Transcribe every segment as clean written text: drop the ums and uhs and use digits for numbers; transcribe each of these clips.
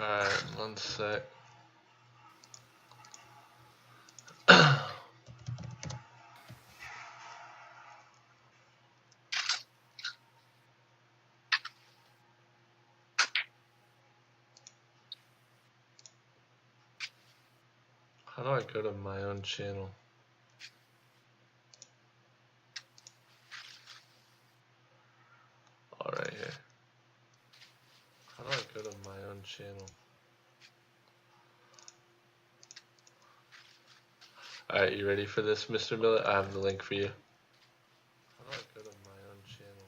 Alright, one sec. How do I go to my own channel? All right here. How do I go to my own channel? Alright, you ready for this, Mr. Millet? I have the link for you. How do I go to my own channel?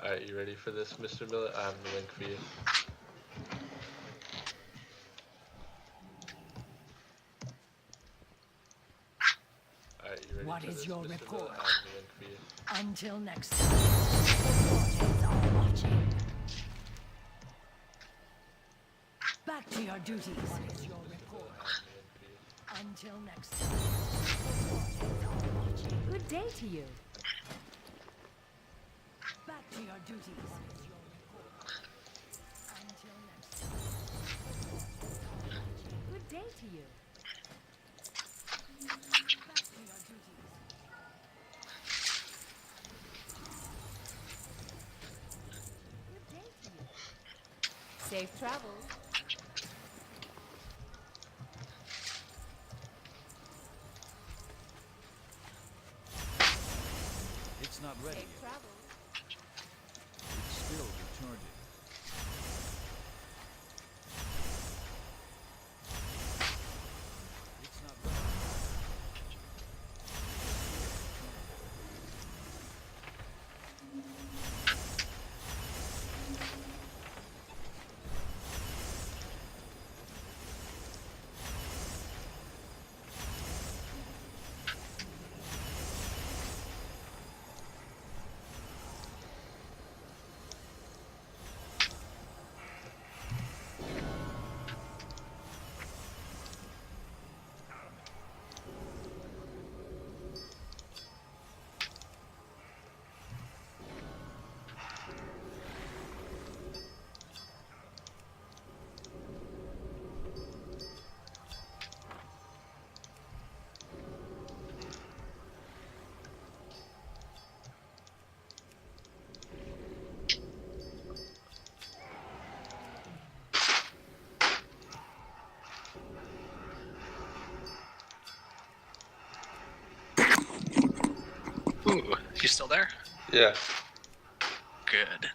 Alright, you ready for this, Mr. Millet? I have the link for you. Alright, you ready What for is this, your Mr. report? Millet? I have the link for you. Until next time, the Warheads are watching. Back to your duties. What is your report? Until next time, the Warheads are watching. Good day to you. Back to your duties. What is your report? Until next time, the Warheads are watching. Good day to you. Back to your duties. Good day to you. Safe travels. It's not ready Safe yet. travels. It's still retarded. It's not ready. Ooh, you still there? Yeah. Good.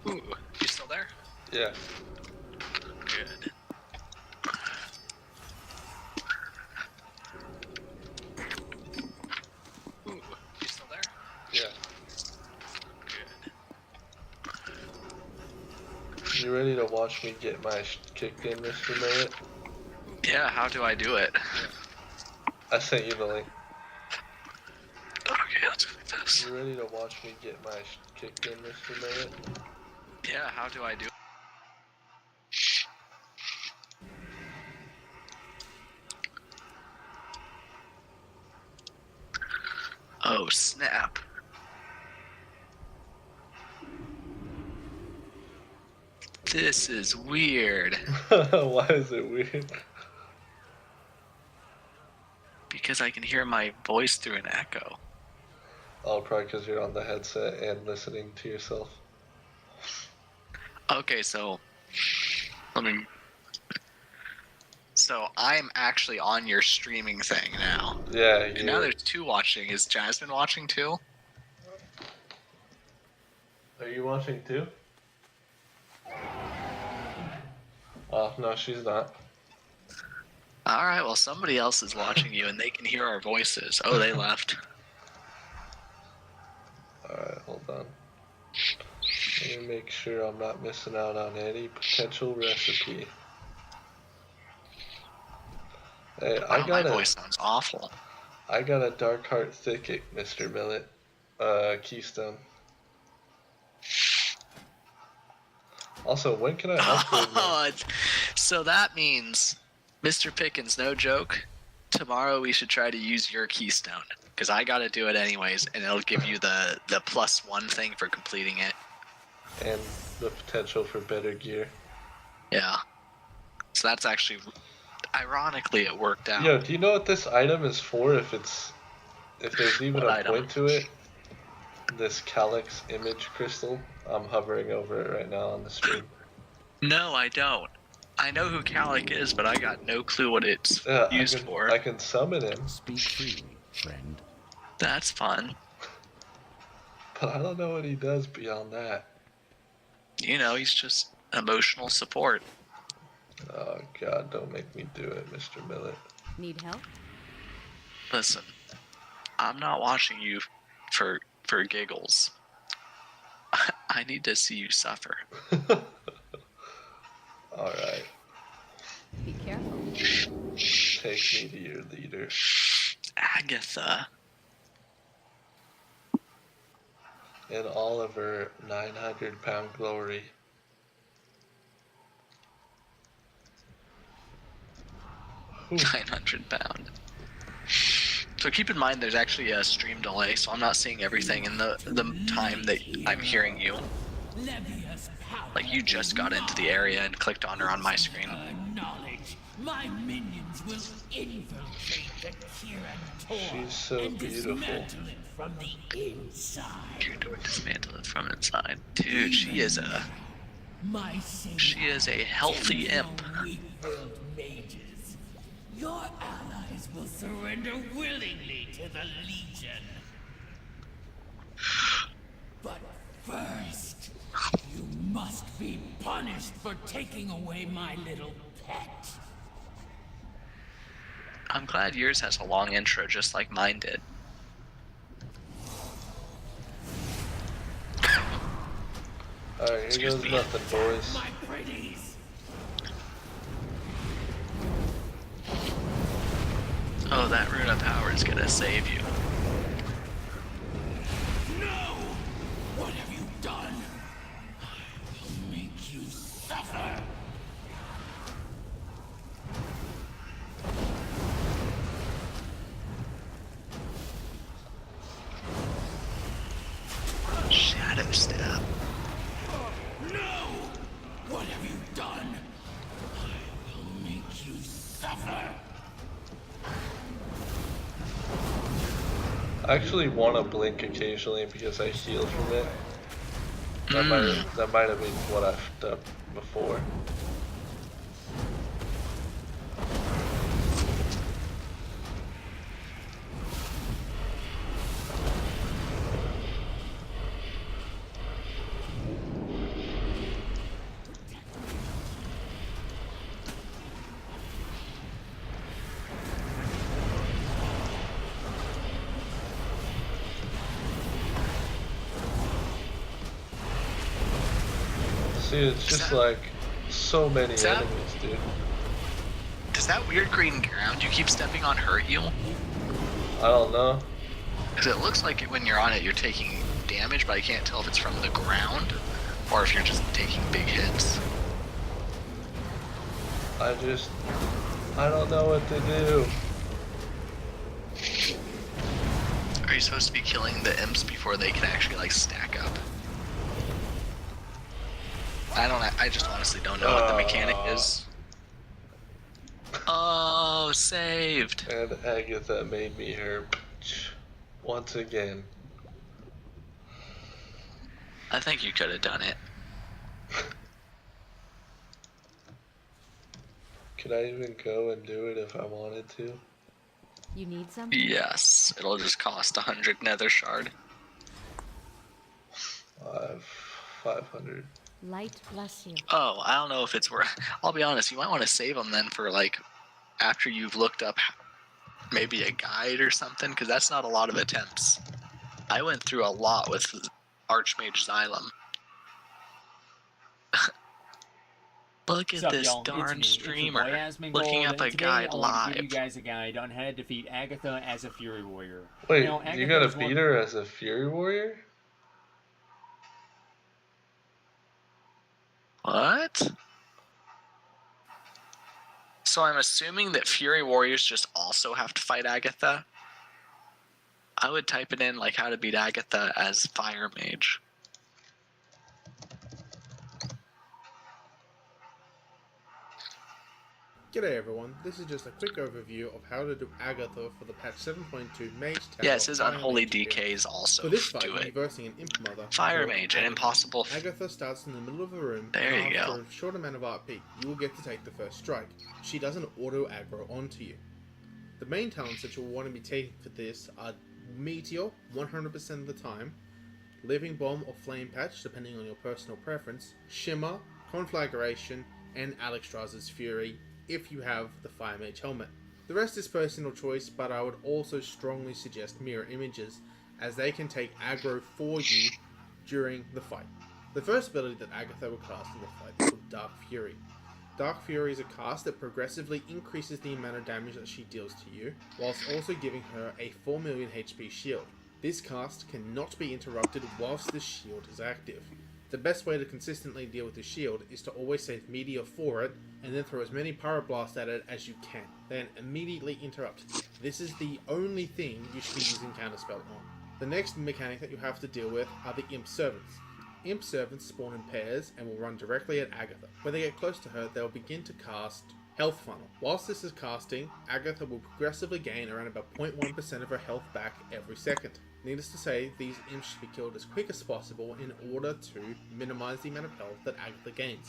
Ooh, you still there? Yeah. Good. Ooh, you still there? Yeah. Good. You ready to watch me get my kicked in, Mr. Millet? Yeah, how do I do it? I sent you the link. Okay, let's do this. You ready to watch me get my kicked in, Mr. Millet? Yeah, how do I do it? Oh, snap. This is weird. Why is it weird? Because I can hear my voice through an echo. Oh, probably because you're on the headset and listening to yourself. Okay, so let me. So I'm actually on your streaming thing now. Yeah, And now there's two watching. Is Jasmine watching too? Are you watching too? Oh, no, she's not. Alright, well, somebody else is watching you and they can hear our voices. Oh, they left. Alright, hold on. Let me make sure I'm not missing out on any potential recipe. Hey, Wow, my voice sounds awful. I got a Dark Heart Thicket, Mr. Millet. Keystone. Also, when can I upgrade my... So that means, Mr. Pickens, no joke, tomorrow we should try to use your keystone because I gotta do it anyways, and it'll give you the +1 thing for completing it. And the potential for better gear. Yeah. So that's actually, ironically, it worked out. Yo, do you know what this item is for? If there's even What a item? point to it. This Calyx image crystal. I'm hovering over it right now on the stream. No, I don't. I know who Calic is, but I got no clue what it's used for. I can summon him, Speak freely, friend. That's fun. but I don't know what he does beyond that. You know, he's just emotional support. Oh God, don't make me do it, Mr. Millet. Need help? Listen, I'm not watching you for giggles. I need to see you suffer. Alright, Be careful. take me to your leader. Agatha. In all of her 900-pound glory. Whew. 900 pound. So keep in mind there's actually a stream delay, so I'm not seeing everything in the time that I'm hearing you. Like you just got into the area and clicked on her on my screen. Knowledge, my minions will infiltrate the Kiran Tor She's so and beautiful. dismantle it from the inside. You're doing dismantle it from inside. Dude, she is a healthy imp. Weak-willed mages. Your allies will surrender willingly to the Legion. But first, you must be punished for taking away my little pet. I'm glad yours has a long intro just like mine did. Alright, here goes nothing, boys. My pretties. Oh, that rune of power is gonna save you. No! What have you done? I will make you suffer. Shadow stab. No! What have you done? I will make you suffer. I actually want to blink occasionally because I heal from it. That might have been what I fucked up before. See, it's just like so many that- enemies, dude. Does that weird green ground you keep stepping on hurt you? I don't know. Because it looks like when you're on it, you're taking damage, but I can't tell if it's from the ground or if you're just taking big hits. I don't know what to do. Are you supposed to be killing the imps before they can actually like stack up? I just honestly don't know what the mechanic is. Oh, saved. And Agatha made me her once again. I think you could have done it. Could I even go and do it if I wanted to? You need something? Yes, it'll just cost 100 nether shard. 500. Light bless you. Oh, I don't know if it's worth. I'll be honest, you might want to save them then for like after you've looked up maybe a guide or something, because that's not a lot of attempts. I went through a lot with Archmage Xylem. Look at What's up, this y'all? darn It's me. streamer It's your boy, looking Asmongold, up a and today guide I want to live. give you guys a guide on how to defeat Agatha as a Fury Warrior. Wait, Now, you Agatha gotta is one- beat her as a Fury Warrior? What? So I'm assuming that Fury Warriors just also have to fight Agatha. I would type it in like how to beat Agatha as Fire Mage. G'day everyone, this is just a quick overview of how to do Agatha for the patch 7.2 Mage Tower. Yeah, it says Fire Unholy Mage build. DKs also For this fight, do you'll be it. versing an Imp Mother. Fire called Mage, an Agatha. impossible. Agatha starts in the middle of the room, There and you after go. a short amount of RP, you will get to take the first strike. She doesn't auto-aggro onto you. The main talents that you'll want to be taking for this are Meteor, 100% of the time, Living Bomb or Flame Patch, depending on your personal preference, Shimmer, Conflagration, and Alexstrasza's Fury, if you have the Fire Mage helmet. The rest is personal choice, but I would also strongly suggest Mirror Images, as they can take aggro for you during the fight. The first ability that Agatha will cast in the fight is called Dark Fury. Dark Fury is a cast that progressively increases the amount of damage that she deals to you, whilst also giving her a 4 million HP shield. This cast cannot be interrupted whilst the shield is active. The best way to consistently deal with the shield is to always save Meteor for it, and then throw as many Pyroblast at it as you can, then immediately interrupt. This is the only thing you should be using Counterspell on. The next mechanic that you have to deal with are the Imp Servants. Imp Servants spawn in pairs and will run directly at Agatha. When they get close to her, they'll begin to cast Health Funnel. Whilst this is casting, Agatha will progressively gain around about 0.1% of her health back every second. Needless to say, these imps should be killed as quick as possible in order to minimize the amount of health that Agatha gains.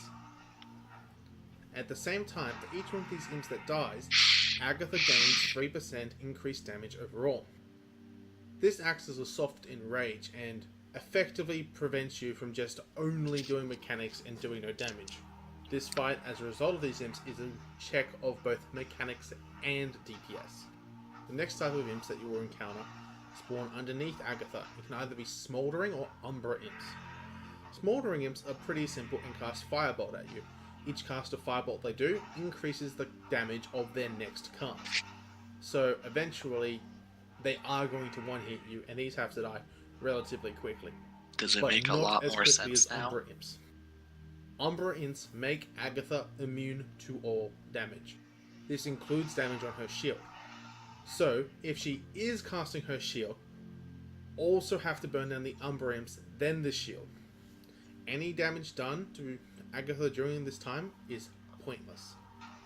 At the same time, for each one of these imps that dies, Agatha gains 3% increased damage overall. This acts as a soft enrage and effectively prevents you from just only doing mechanics and doing no damage. This fight, as a result of these imps, is a check of both mechanics and DPS. The next type of imps that you will encounter spawn underneath Agatha and can either be Smouldering or Umbra imps. Smouldering imps are pretty simple and cast Firebolt at you. Each cast of Firebolt they do increases the damage of their next cast. So eventually they are going to one-hit you, and these have to die relatively quickly. Does it But make a not lot as more quickly sense as now? Umbra imps. Umbra imps make Agatha immune to all damage. This includes damage on her shield. So, if she is casting her shield, also have to burn down the Umbra imps, then the shield. Any damage done to Agatha during this time is pointless.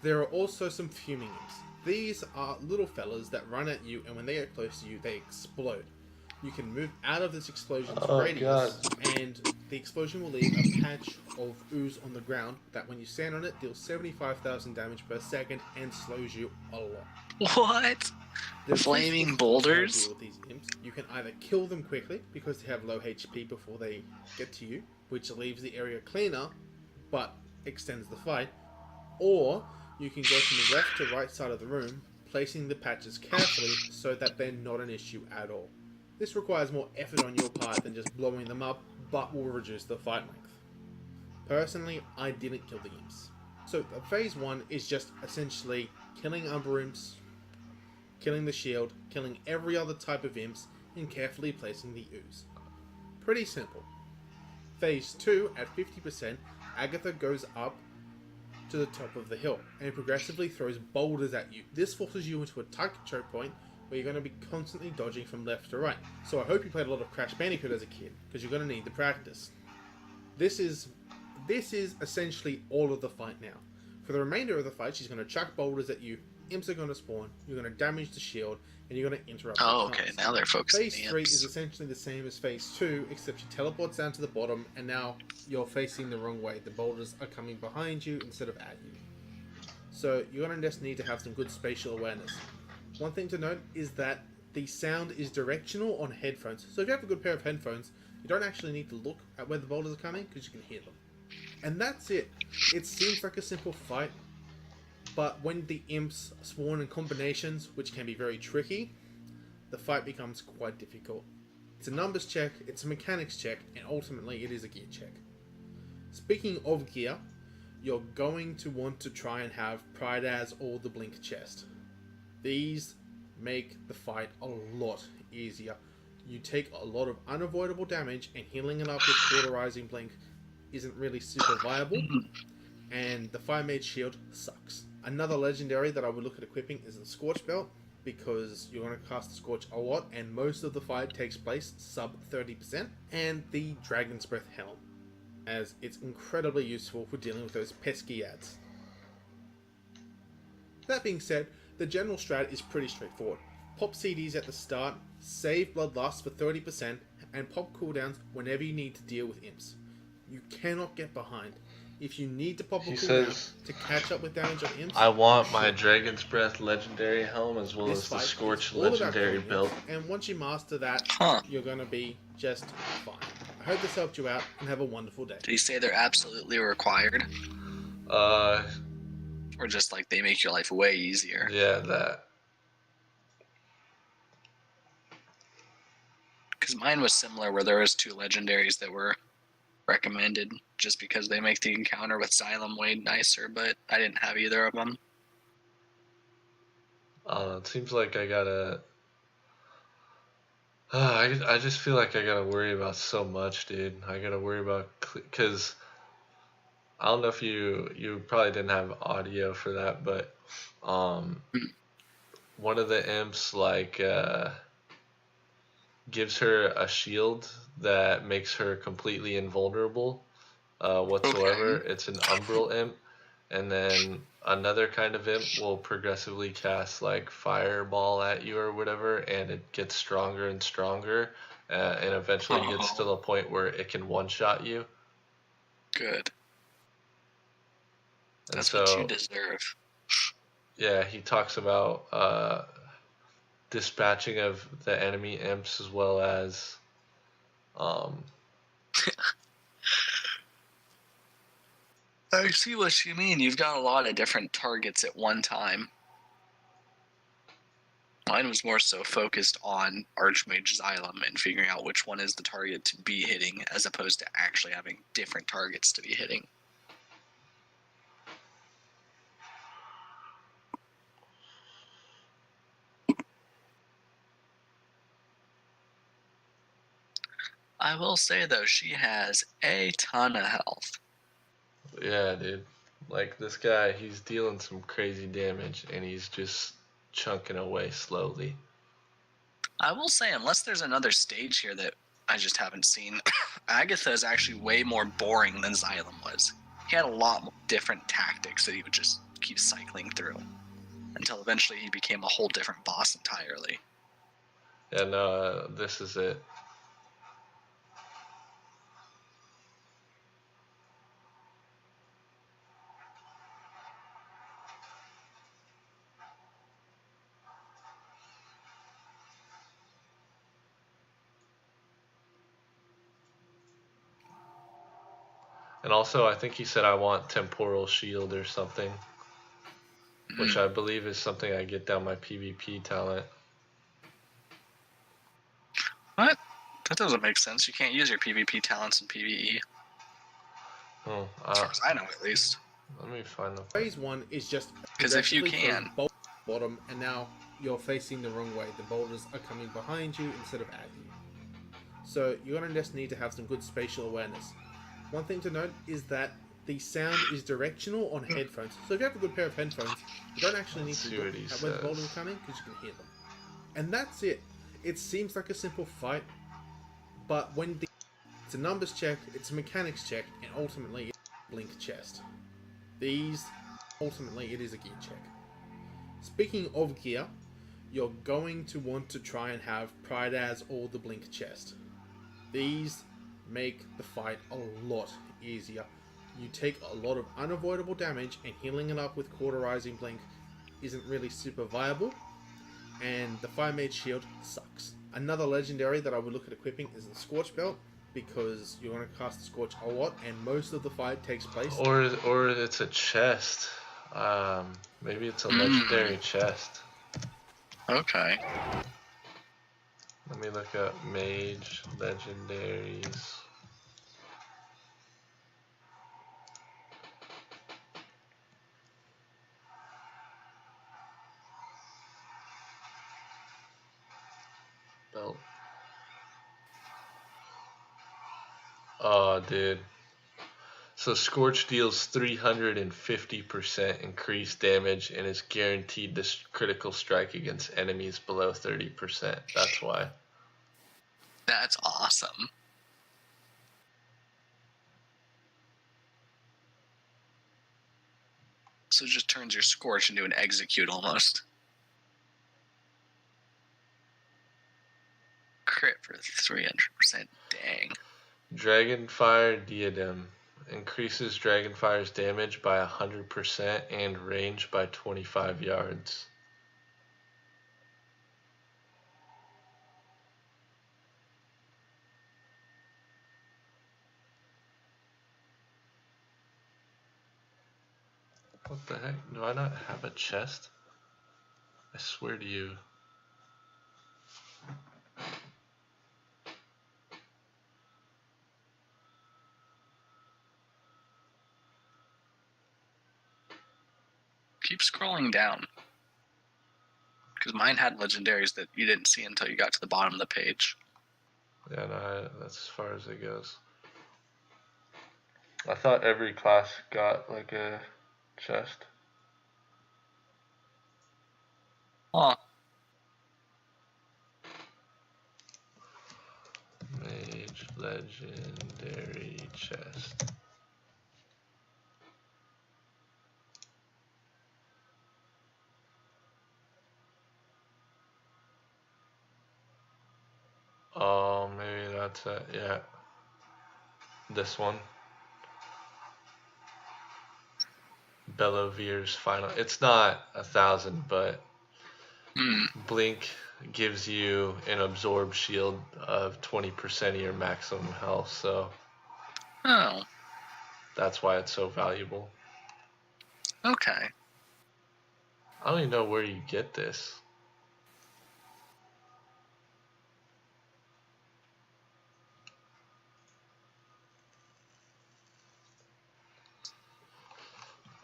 There are also some Fuming imps. These are little fellas that run at you, and when they get close to you, they explode. You can move out of this explosion's radius, and the explosion will leave a patch of ooze on the ground that when you stand on it, deals 75,000 damage per second and slows you a lot. What? There's Flaming two boulders? specific ways to deal with these imps. You can either kill them quickly because they have low HP before they get to you, which leaves the area cleaner but extends the fight, or you can go from the left to right side of the room, placing the patches carefully so that they're not an issue at all. This requires more effort on your part than just blowing them up, but will reduce the fight length. Personally, I didn't kill the imps. So phase 1 is just essentially killing Umbra imps, killing the shield, killing every other type of imps, and carefully placing the ooze. Pretty simple. Phase 2, at 50%, Agatha goes up to the top of the hill and progressively throws boulders at you. This forces you into a tight choke point where you're going to be constantly dodging from left to right. So I hope you played a lot of Crash Bandicoot as a kid, because you're going to need the practice. This is essentially all of the fight now. For the remainder of the fight, she's going to chuck boulders at you, imps are going to spawn, you're going to damage the shield, and you're going to interrupt Oh, the okay. cast. Now they're focusing Phase the 3 imps. is essentially the same as Phase 2, except she teleports down to the bottom, and now you're facing the wrong way. The boulders are coming behind you instead of at you. So you're going to just need to have some good spatial awareness. One thing to note is that the sound is directional on headphones. So if you have a good pair of headphones, you don't actually need to look at where the boulders are coming, because you can hear them. And that's it. It seems like a simple fight, but when the imps spawn in combinations, which can be very tricky, the fight becomes quite difficult. It's a numbers check, it's a mechanics check, and ultimately it is a gear check. Speaking of gear, you're going to want to try and have Pride as or the Blink chest. These make the fight a lot easier. You take a lot of unavoidable damage, and healing it up with Cauterizing Blink isn't really super viable, and the Fire Mage shield sucks. Another legendary that I would look at equipping is the Scorch Belt, because you're going to cast the Scorch a lot, and most of the fight takes place sub 30%. And the Dragon's Breath Helm, as it's incredibly useful for dealing with those pesky ads. That being said, the general strat is pretty straightforward. Pop CDs at the start, save Bloodlust for 30%, and pop cooldowns whenever you need to deal with imps. You cannot get behind. If you need to pop a He cooldown says, to catch up with damage on imps, I want you my should. Dragon's Breath legendary helm as well This as the fight Scorch is all about legendary killing belt. imps, and once you master that, Huh. you're going to be just fine. I hope this helped you out, and have a wonderful day. Did he say they're absolutely required? Uh, Or just like they make your life way easier? yeah, that. Because mine was similar, where there was 2 legendaries that were recommended just because they make the encounter with Xylem way nicer, but I didn't have either of them. It seems like I gotta. I just feel like I gotta worry about so much, dude. I gotta worry about because I don't know if you probably didn't have audio for that, but one of the imps gives her a shield that makes her completely invulnerable whatsoever. Okay. It's an umbral imp, and then another kind of imp will progressively cast like fireball at you or whatever, and it gets stronger and stronger, and eventually gets to the point where it can one-shot you. Good. And That's so, what you deserve. yeah, he talks about dispatching of the enemy imps as well as I see what you mean. You've got a lot of different targets at one time. Mine was more so focused on Archmage Xylem and figuring out which one is the target to be hitting, as opposed to actually having different targets to be hitting. I will say though, she has a ton of health. yeah, dude. Like this guy, he's dealing some crazy damage and he's just chunking away slowly. I will say, unless there's another stage here that I just haven't seen, Agatha is actually way more boring than Xylem was. He had a lot more different tactics that he would just keep cycling through until eventually he became a whole different boss entirely. And this is it. And also, I think he said I want temporal shield or something, which I believe is something I get down my PvP talent. What? That doesn't make sense. You can't use your PvP talents in PvE. Oh, As far as I know, at least. let me find the. Phase 1 is just 'Cause if you aggressively can- throw bolt bottom, and now you're facing the wrong way. The boulders are coming behind you instead of at you. So you're going to just need to have some good spatial awareness. One thing to note is that the sound is directional on headphones. So if you have a good pair of headphones, you don't actually need Let's to see look what he at where the boulders says. are coming, because you can hear them. And that's it. It seems like a simple fight, but when it's a numbers check, it's a mechanics check, and ultimately it's a blink chest. Ultimately it is a gear check. Speaking of gear, you're going to want to try and have Pride as or the blink chest. These make the fight a lot easier. You take a lot of unavoidable damage, and healing it up with cauterizing blink isn't really super viable, and the Fire Mage shield sucks. Another legendary that I would look at equipping is the Scorch Belt, because you're going to cast the Scorch a lot, and most of the fight takes place. Or it's a chest. Maybe it's a legendary chest. Okay. Let me look up mage legendaries. Belt. Oh, dude. So Scorch deals 350% increased damage and is guaranteed this critical strike against enemies below 30%. That's why. That's awesome. So it just turns your Scorch into an Execute almost. Crit for 300%. Dang. Dragonfire Diadem increases Dragonfire's damage by 100% and range by 25 yards. What the heck? Do I not have a chest? I swear to you. Keep scrolling down. Because mine had legendaries that you didn't see until you got to the bottom of the page. Yeah, no, that's as far as it goes. I thought every class got like a chest. Huh. Mage legendary chest. Oh, maybe that's it. Yeah. This one. Bellovier's final. It's not 1,000, but Blink gives you an absorb shield of 20% of your maximum health, so Oh. that's why it's so valuable. Okay. I don't even know where you get this.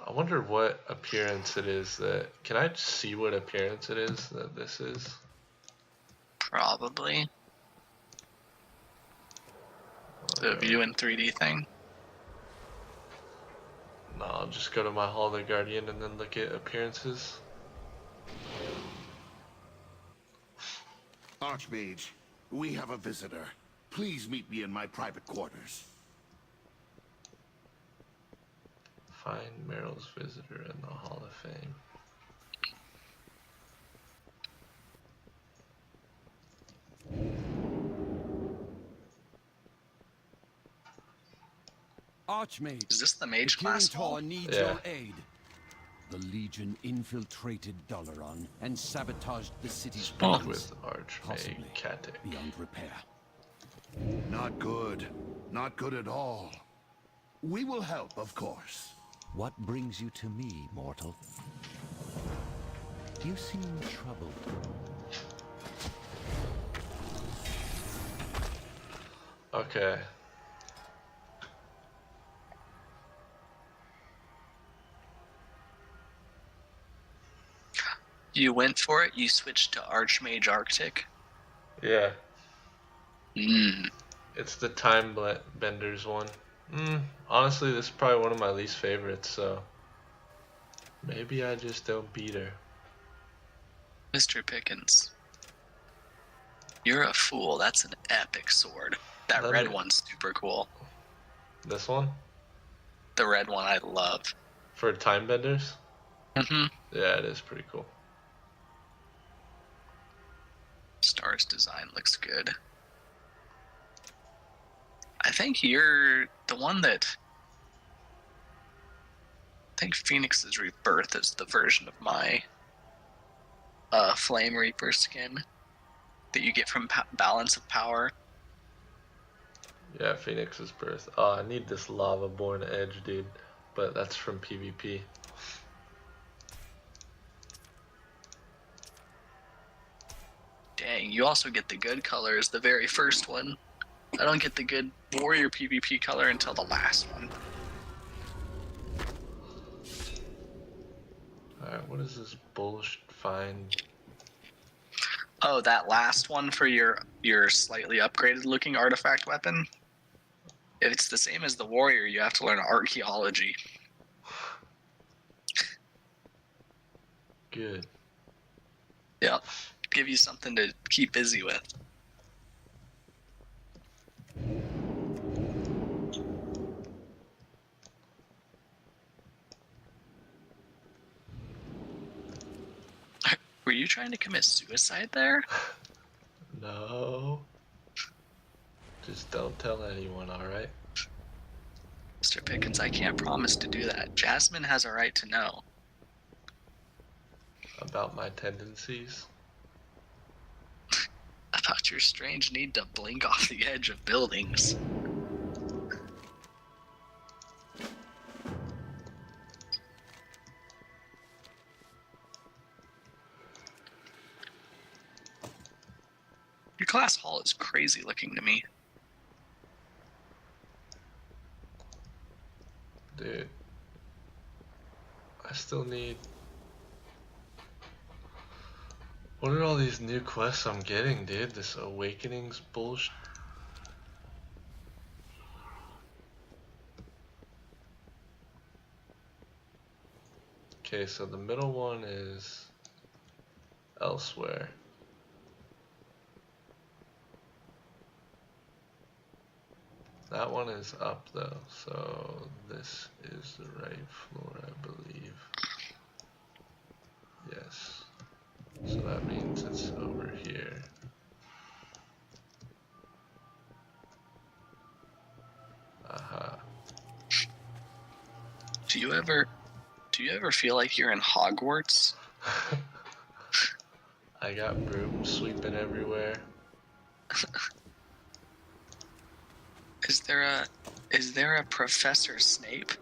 I wonder what appearance it is that... Can I see what appearance it is that this is? Probably. The view in 3D thing. No, I'll just go to my Hall of the Guardian and then look at appearances. Archmage, we have a visitor. Please meet me in my private quarters. Find Meryl's visitor in the Hall of Fame. Archmage, Is this the the mage class wall? Kirin needs Yeah. your aid. The Legion infiltrated Dalaran and sabotaged the city's Speak plans, with Archmage possibly Katic. beyond repair. Not good. Not good at all. We will help, of course. What brings you to me, mortal? You seem troubled. Okay. You went for it? You switched to Archmage Arctic? Yeah. Hmm. It's the Time Benders one. Honestly, this is probably one of my least favorites, so... Maybe I just don't beat her. Mr. Pickens. You're a fool. That's an epic sword. That Let red me- one's super cool. This one? The red one I love. For Time Benders? Mm-hmm. Yeah, it is pretty cool. Star's design looks good. I think you're the one that... I think Phoenix's Rebirth is the version of my Flame Reaper skin that you get from Balance of Power. Yeah, Phoenix's Birth. Oh, I need this Lava-Born Edge, dude. But that's from PvP. Dang, you also get the good colors, the very first one. I don't get the good Warrior PvP color until the last one. Alright, what is this bullshit find? Oh, that last one for your slightly upgraded looking artifact weapon? If it's the same as the warrior, you have to learn archaeology. Good. Yep. Give you something to keep busy with. Were you trying to commit suicide there? No. Just don't tell anyone, alright? Mr. Pickens, I can't promise to do that. Jasmine has a right to know. About my tendencies? About your strange need to blink off the edge of buildings. Your class hall is crazy looking to me. Dude. I still need... What are all these new quests I'm getting, dude? This Awakenings bullshit. Okay, so the middle one is elsewhere. That one is up though, so this is the right floor, I believe. Yes. So that means it's over here. Aha. Do you ever feel like you're in Hogwarts? I got brooms sweeping everywhere. Is there a Professor Snape?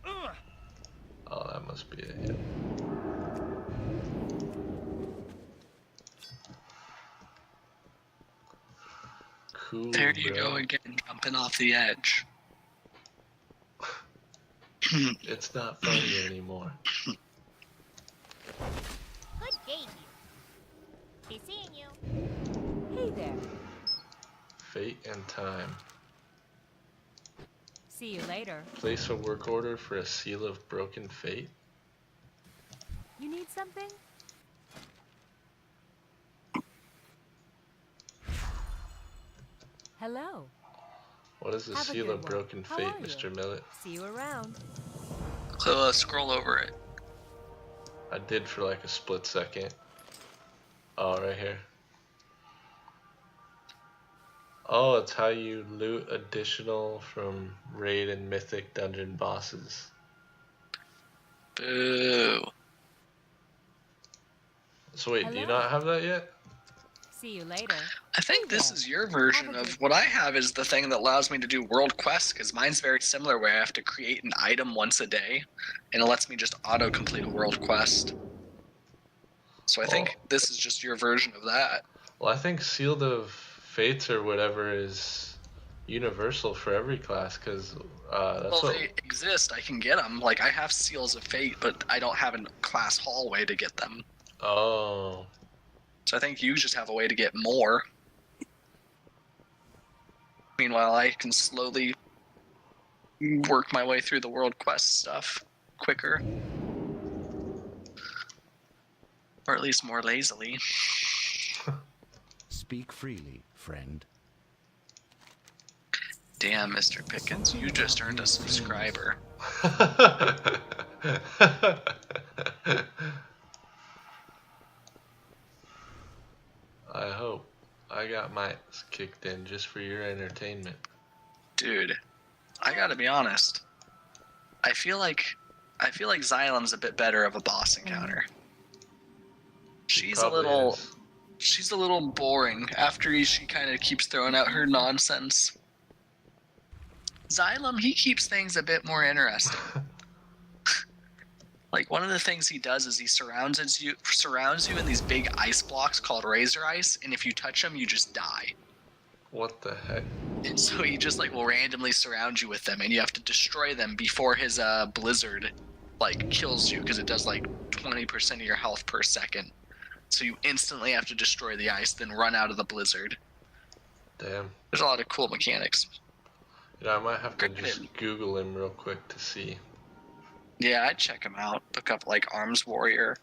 Oh, that must be it, yeah. Cool, There you bro. go again, jumping off the edge. It's not funny anymore. Good day, you. Be seeing you. Hey there. Fate and time. See you later. Place a work order for a seal of broken fate. You need something? Hello. What is a Have a seal good of one. broken How fate, are you? Mr. Millet? See you around. So scroll over it. I did for like a split second. Oh, right here. Oh, it's how you loot additional from raid and mythic dungeon bosses. Boo. So wait, do you Hello. not have that yet? See you later. I think Hey this there. is your version Have a of good what I have is the thing that allows me to do world quests, because mine's very similar where I have to create an item once a day, and it lets me just auto-complete a world quest. So I think Oh. this is just your version of that. Well, I think Sealed of Fates or whatever is universal for every class, because that's Well, what... they exist. I can get them. Like, I have Seals of Fate, but I don't have a class hallway to get them. Oh. So I think you just have a way to get more. Meanwhile, I can slowly work my way through the world quest stuff quicker. Or at least more lazily. Speak freely, friend. Damn, Mr. Pickens, you just earned a subscriber. I hope. I got mine kicked in just for your entertainment. Dude, I gotta be honest. I feel like Xylem's a bit better of a boss encounter. She's a Probably little is. she's a little boring after she kind of keeps throwing out her nonsense. Xylem, he keeps things a bit more interesting. Like, one of the things he does is he surrounds you in these big ice blocks called Razor Ice, and if you touch them, you just die. What the heck? And so he just like will randomly surround you with them, and you have to destroy them before his blizzard like kills you, because it does like 20% of your health per second. So you instantly have to destroy the ice, then run out of the blizzard. Damn. There's a lot of cool mechanics. You know, I might have to Granted. just Google him real quick to see. Yeah, I'd check him out. Look up like Arms Warrior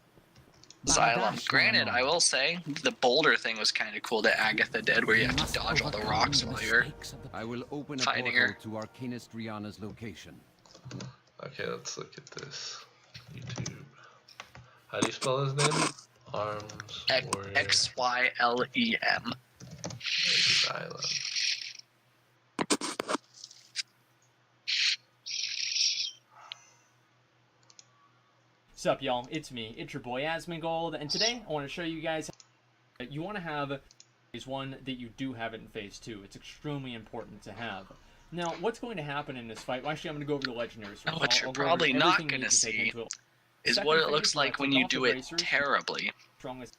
Xylem. Granted, I will say the boulder thing was kind of cool that Agatha did, where you have to dodge all the rocks while you're. I will open a Fighting portal her. to Arcanist Rihanna's location. Okay, let's look at this. YouTube. How do you spell his name? Arms Warrior XYLEM. Asylum. Sup, y'all? It's me. It's your boy Asmongold, and today I want to show you guys how you want to have phase 1 that you do have it in phase 2. It's extremely important to have. Now, what's going to happen in this fight? Well, actually, I'm going to go over the legendaries first. What you're I'll go over probably not everything you going need to take see into it. is Second what it phase, looks you wanna like when take you off do the it bracers. terribly. Strongest.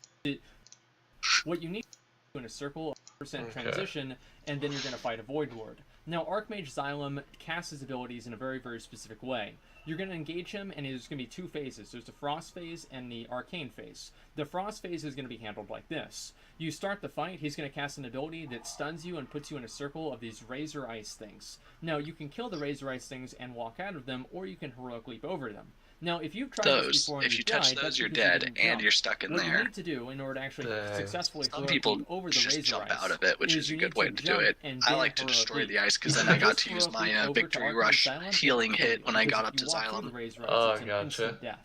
What you need to do in a circle of percent Okay. transition, and then you're going to fight a Void Lord. Now, Archmage Xylem casts his abilities in a very, very specific way. You're going to engage him, and there's going to be two phases. There's the Frost phase and the Arcane phase. The Frost phase is going to be handled like this. You start the fight, he's going to cast an ability that stuns you and puts you in a circle of these Razor Ice things. Now, you can kill the Razor Ice things and walk out of them, or you can heroic leap over them. Now, if you've tried this Those, before and if you you've touch died, those, that's you're because you dead, didn't and jump. you're stuck in What you there. need to do in order to actually Dang. successfully Some heroic people leap over the just Razor jump Ice out of it, which is a you good need way to do jump it. and I then like to heroic destroy leap. the ice because You then I can got just to use heroic my leap over to victory Archmage rush Xylem, and healing kill hit you, when I because got if up to you walk through Xylem. the Razor Ice, Oh, it's an gotcha. instant death.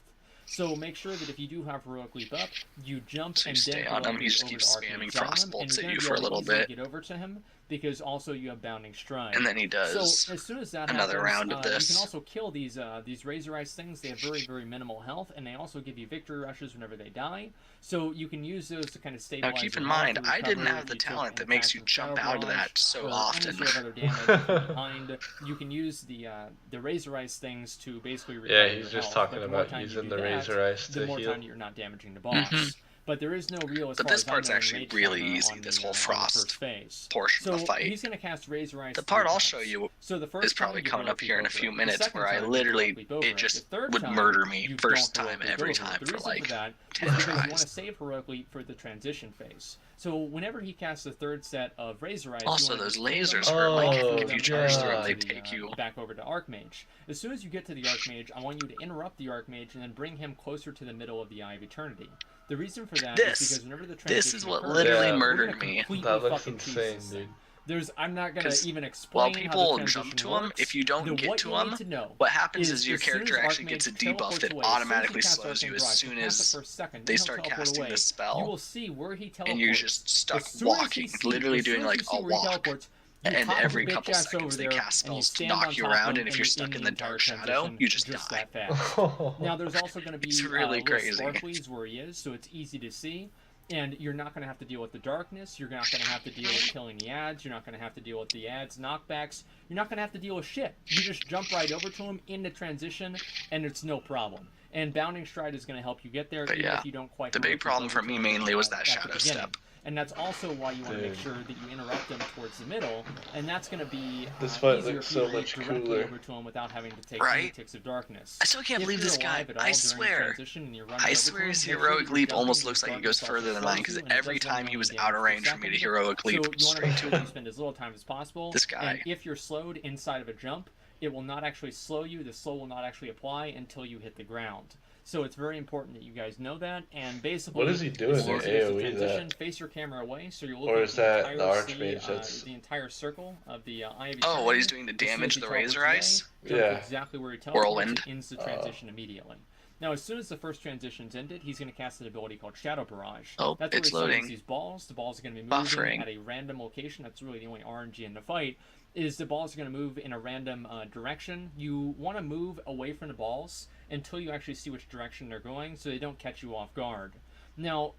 So make sure that if you do have heroic leap up, you jump So you and stay then on him, heroic you leap just over keep to spamming Archmage frost Xylem, bolts and at you're you gonna for a be able to little easily bit. get over to him because also you have Bounding Stride. And then he does So as soon as that another happens, round of you can this. also kill these Razor Ice things. They have very, very minimal health, and they also give you victory rushes whenever they die. So you can use those to kind of Now stabilize. keep your in health mind, to I didn't recover have the if you took talent that an makes attack you from jump Shadow out of Barrage that so or often. any sort of other damage from behind. You can use the Razor Ice things to basically recover Yeah, your he's just health. talking But the more about time you using do the that, Razor Ice the to more heal. time that you're not damaging the boss. But there is no real, as But far this as I part's know, actually rage really timer easy, on this the, whole on the frost first phase. portion So of the fight. he's going to cast Razor Ice. The part 3 I'll show times. you So the first is probably time you coming heroic up leap here in a over few it. The minutes second where I time you literally, heroic leap over it just The third would time, murder me you first don't time heroic leap every over it. time The for reason like for that 10 is because you want tries. to save heroic leap for the transition phase. So whenever he casts the third set of Razor Ice, Also, you wanna those just kill them, lasers hurt, like, Oh, throw if you them charge back through them, over they to the, take you. back over to Archmage. As soon as you get to the Archmage, I want you to interrupt the Archmage and then bring him closer to the middle of the Eye of Eternity. The reason for that is because whenever the transition This is what occurs, literally Yeah. we're murdered gonna me. completely That looks fucking cheese insane, this dude. thing. I'm not gonna 'Cause even while explain how people the jump transition to him, works. if you don't get what to you him, need to know what happens is is your as soon character as actually Archmage gets a teleports debuff that away, as soon as he automatically casts slows you Arcane as Drive, soon to cast it as for a second, they then start teleport casting away, this you will spell, see where he teleports. and you're just stuck As soon as walking, he sees- literally as soon doing as like you see a where he walk. teleports, you And hop every your bitch couple ass seconds over they there, cast and you spells to stand knock on you top of around, him, and if and you're stuck in in the the entire dark shadow, transition you just just die. that fast. Now there's also going to be It's really little crazy. sparklies where he is, so it's easy to see. And you're not going to have to deal with the darkness. You're not going to have to deal with killing the ads. You're not going to have to deal with the ads knockbacks. You're not going to have to deal with shit. You just jump right over to him in the transition, and it's no problem. And Bounding Stride is going to help you get there, But even yeah, if you don't quite. the big heroic leap problem over for to me him mainly was that at the shadow beginning. step. And that's also why you want to make Dude. sure that you interrupt them towards the middle, and that's going to be This fight easier looks for you so to much leap directly cooler. over to him without having to take any Right? ticks of darkness. I still can't If believe you're this guy. alive at all I during swear. transition and you run I over swear to him, his make sure heroic that your leap jumping almost is looks like it dark goes itself further than slows mine, you, because and it every does 1 time he was million out of damage range per for me to second. heroic leap So you want to straight make to sure that you him. spend as little time as possible. This guy. And if you're slowed inside of a jump, it will not actually slow you. The slow will not actually apply until you hit the ground. So it's very important that you guys know that. And basically, What is he doing as soon to as he gets to AoE transition, that? face your camera away, so you're Or looking is at that the the entire Archmage that's- the entire circle of the Eye of Oh, what he's Eternity. doing to As soon as damage he the teleports Razor away, Ice? jump Yeah. exactly where he teleports Whirlwind. and ends the transition immediately. Now, as soon as the first transition's ended, he's going to cast an ability called Shadow Barrage. Oh, That's it's where he summons loading. these balls. The balls are going to be moving Buffering. at a random location. That's really the only RNG in the fight. Is the balls are going to move in a random direction. You want to move away from the balls until you actually see which direction they're going, so they don't catch you off guard. Now,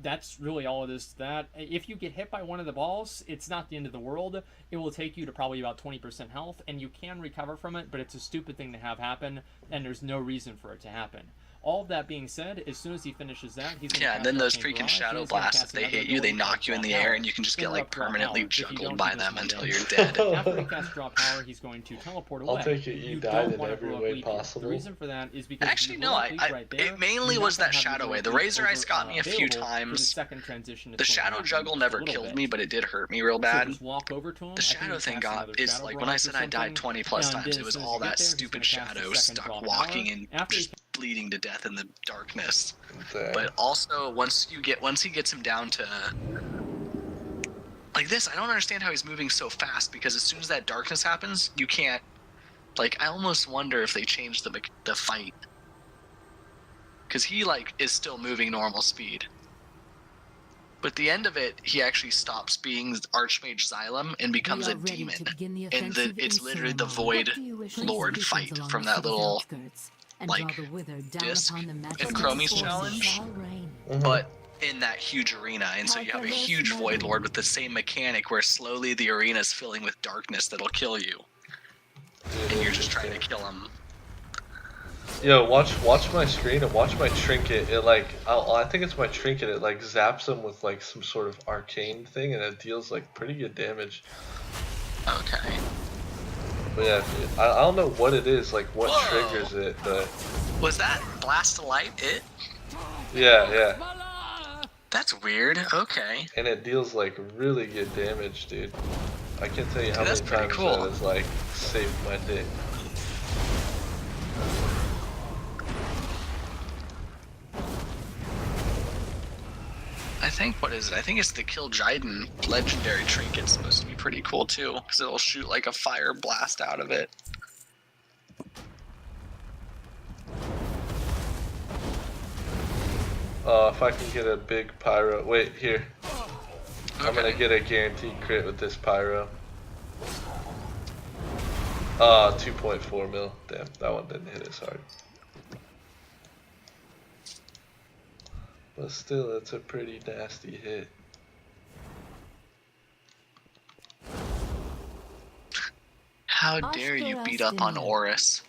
that's really all it is to that. If you get hit by one of the balls, it's not the end of the world. It will take you to probably about 20% health, and you can recover from it, but it's a stupid thing to have happen, and there's no reason for it to happen. All of that being said, as soon as he finishes that, he's gonna Yeah, cast and then those Arcane freaking Barrage, shadow he's gonna blasts, if cast they another hit you, they ability knock called you in the Draw air, Power. and you can just get like Interrupt Draw permanently Power. If you juggled don't by do this them one until damage. you're dead. After he casts Draw Power, he's going to teleport away. I'll take it you died don't in want to every heroic way leap here. possible. The reason for that is because Actually, if you no, heroic leap right there, it mainly you're was not that gonna have shadow way. heroic The leap Razor Ice got me a few available for the times. second transition The that's going to shadow happen juggle in a never little killed bit. me, but it did hurt me real So bad. just walk over to him. The I think shadow he thing casts got another is Shadow like when I Barrage or said I died something, 20 plus and times, then it as was soon as all you get that there, he's stupid gonna cast his shadow second stuck Draw walking Power. and After he just bleeding to death in the darkness. Dang. But also once he gets him down to like this, I don't understand how he's moving so fast, because as soon as that darkness happens, you can't. Like, I almost wonder if they changed the fight, because he like is still moving normal speed. But at the end of it, he actually stops being Archmage Xylem and becomes a demon, and it's literally the Void Lord fight from that little like disc in Chromie's challenge, but in that huge arena. And so you have a huge Void Lord with the same mechanic where slowly the arena is filling with darkness that'll kill you, and you're just trying to kill him. Yo, watch my screen and watch my trinket. It like I think it's my trinket. It like zaps him with like some sort of arcane thing, and it deals like pretty good damage. Okay. But yeah, I don't know what it is, like what Whoa. triggers it, but Was that Blast of Light it? yeah. That's weird. Okay. And it deals like really good damage, dude. I can't tell you how That's many pretty times cool. that has like saved my day. I think, what is it? I think it's the Kill Jiden legendary trinket. It's supposed to be pretty cool too, because it'll shoot like a fire blast out of it. If I can get a big pyro, wait here. I'm gonna get a guaranteed crit with this pyro. 2.4 mil. Damn, that one didn't hit as hard. But still, it's a pretty nasty hit. How dare you beat up on Horus?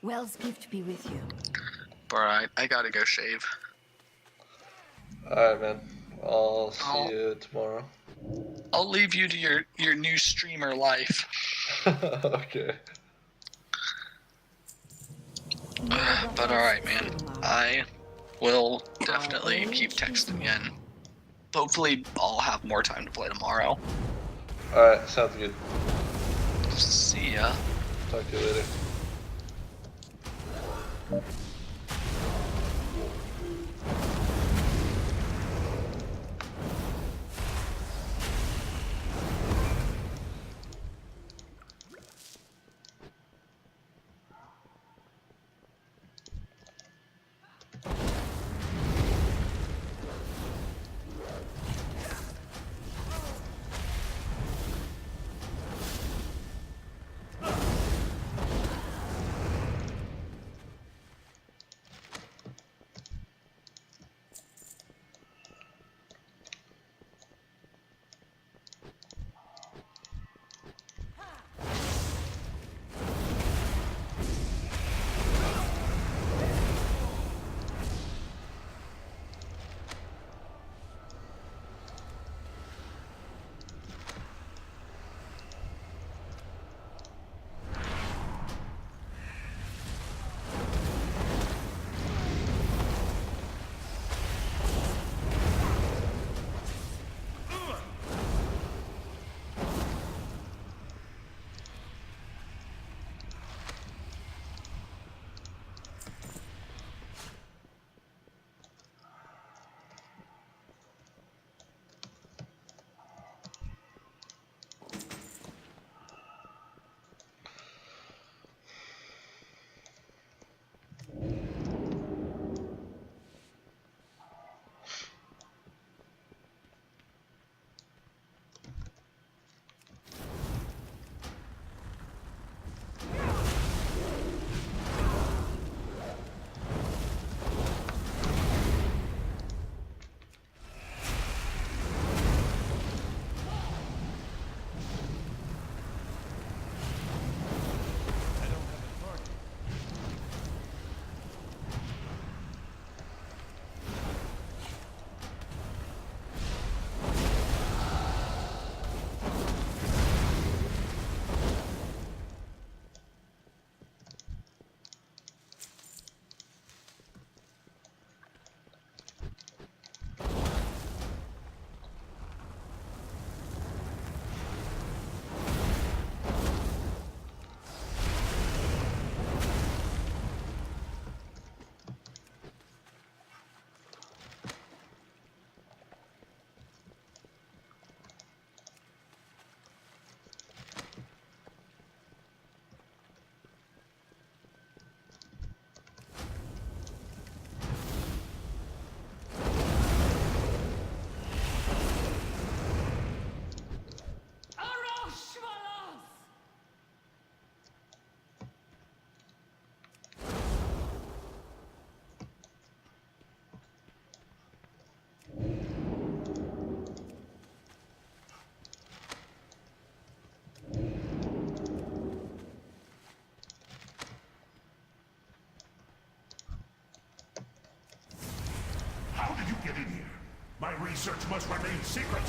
Well's gift be with you. Alright, I gotta go shave. Alright, man. I'll see you tomorrow. I'll leave you to your new streamer life. Okay. But alright, man. I will definitely keep texting you, and hopefully I'll have more time to play tomorrow. Alright, sounds good. See ya. Talk to you later. My research must remain secret.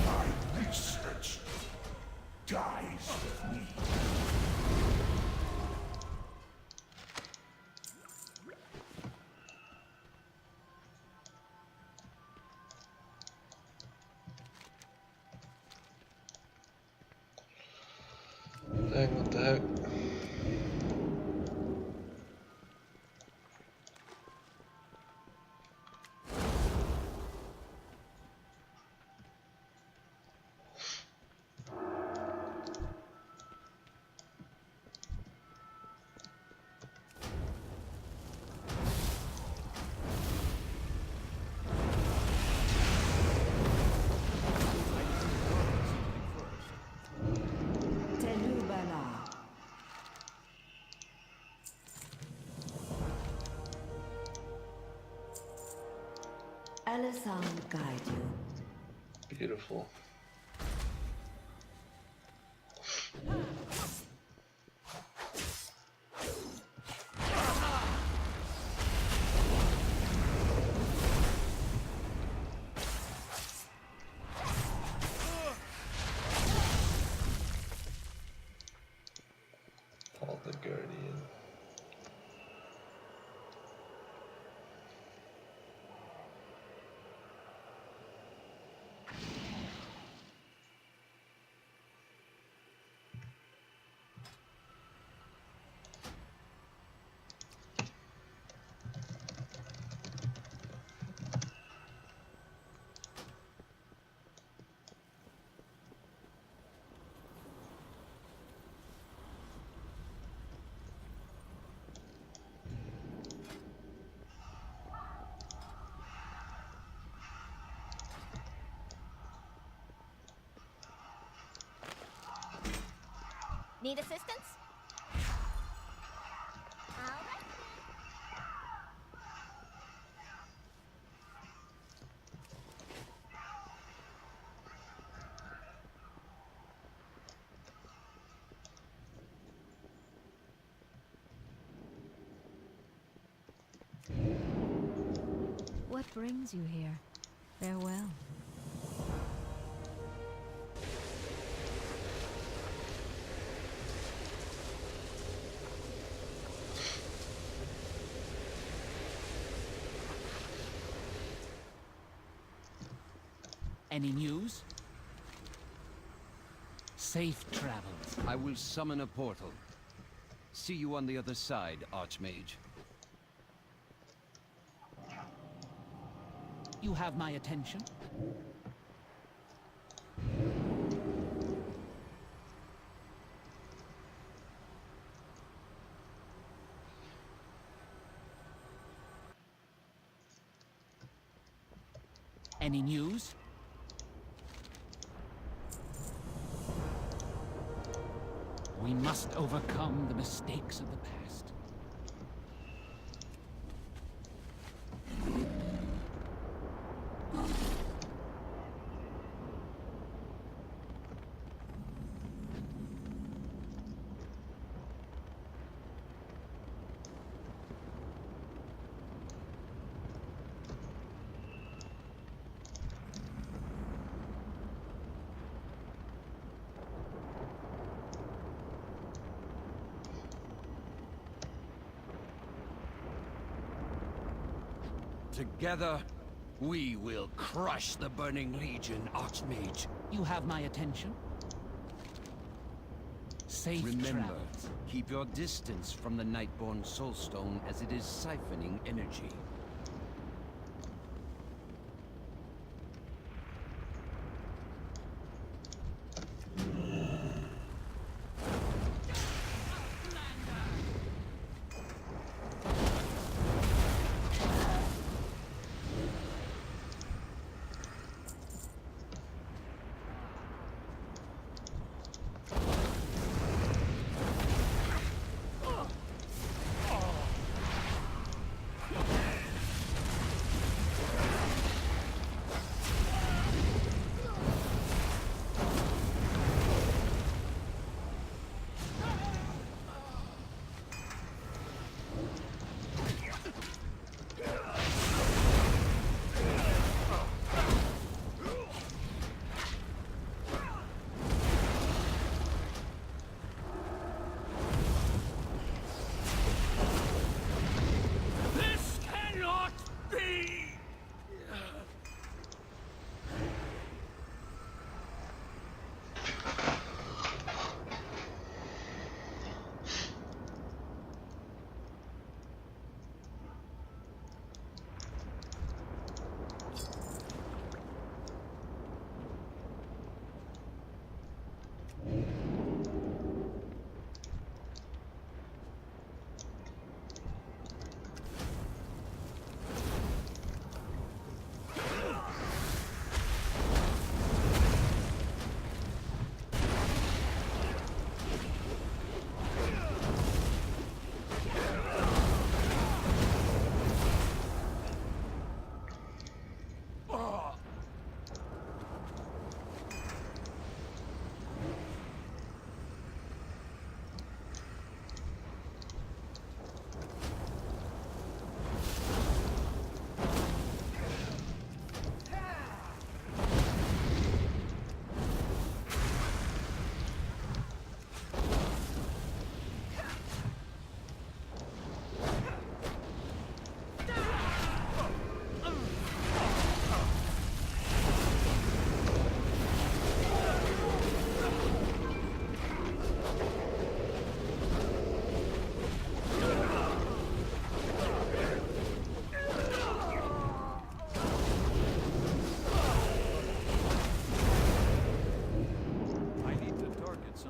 My research dies with me. Dang, what the heck? Telubala. Alisal guide you. Beautiful. Paul the Guardian. Need assistance? Alright. What brings you here? Farewell. Any news? Safe travels. I will summon a portal. See you on the other side, Archmage. You have my attention? Any news? We must overcome the mistakes of the past. Together, we will crush the Burning Legion, Archmage. You have my attention? Safe Remember, travels. Keep your distance from the Nightborn Soulstone as it is siphoning energy.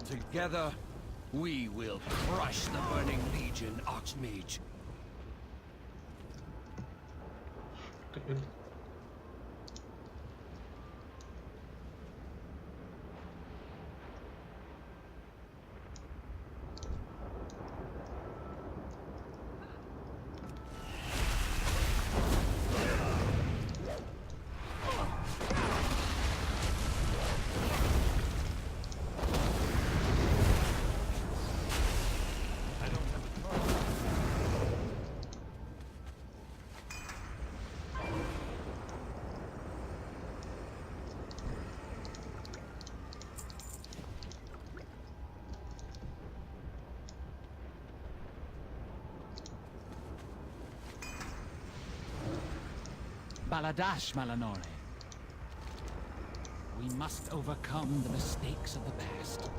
Together, we will crush the Burning Legion, Archmage. Baladash, Malanore. We must overcome the mistakes of the past.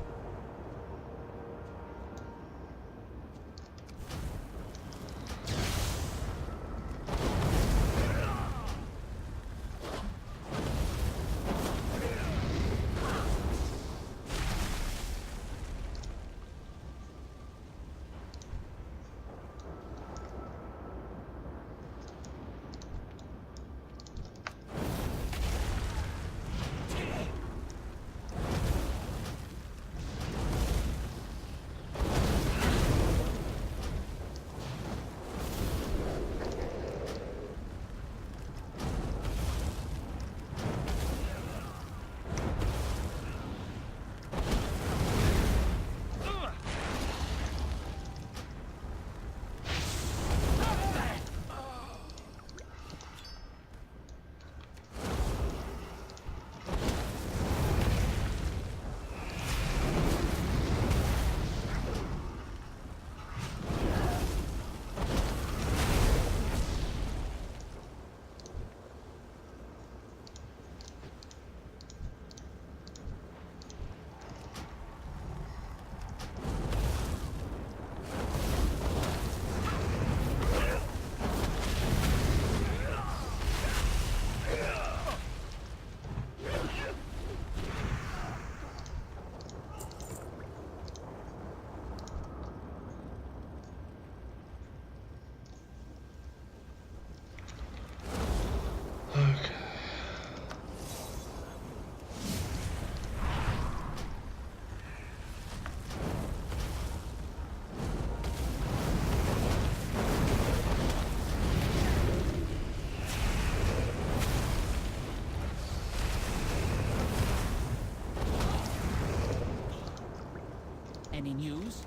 Any news?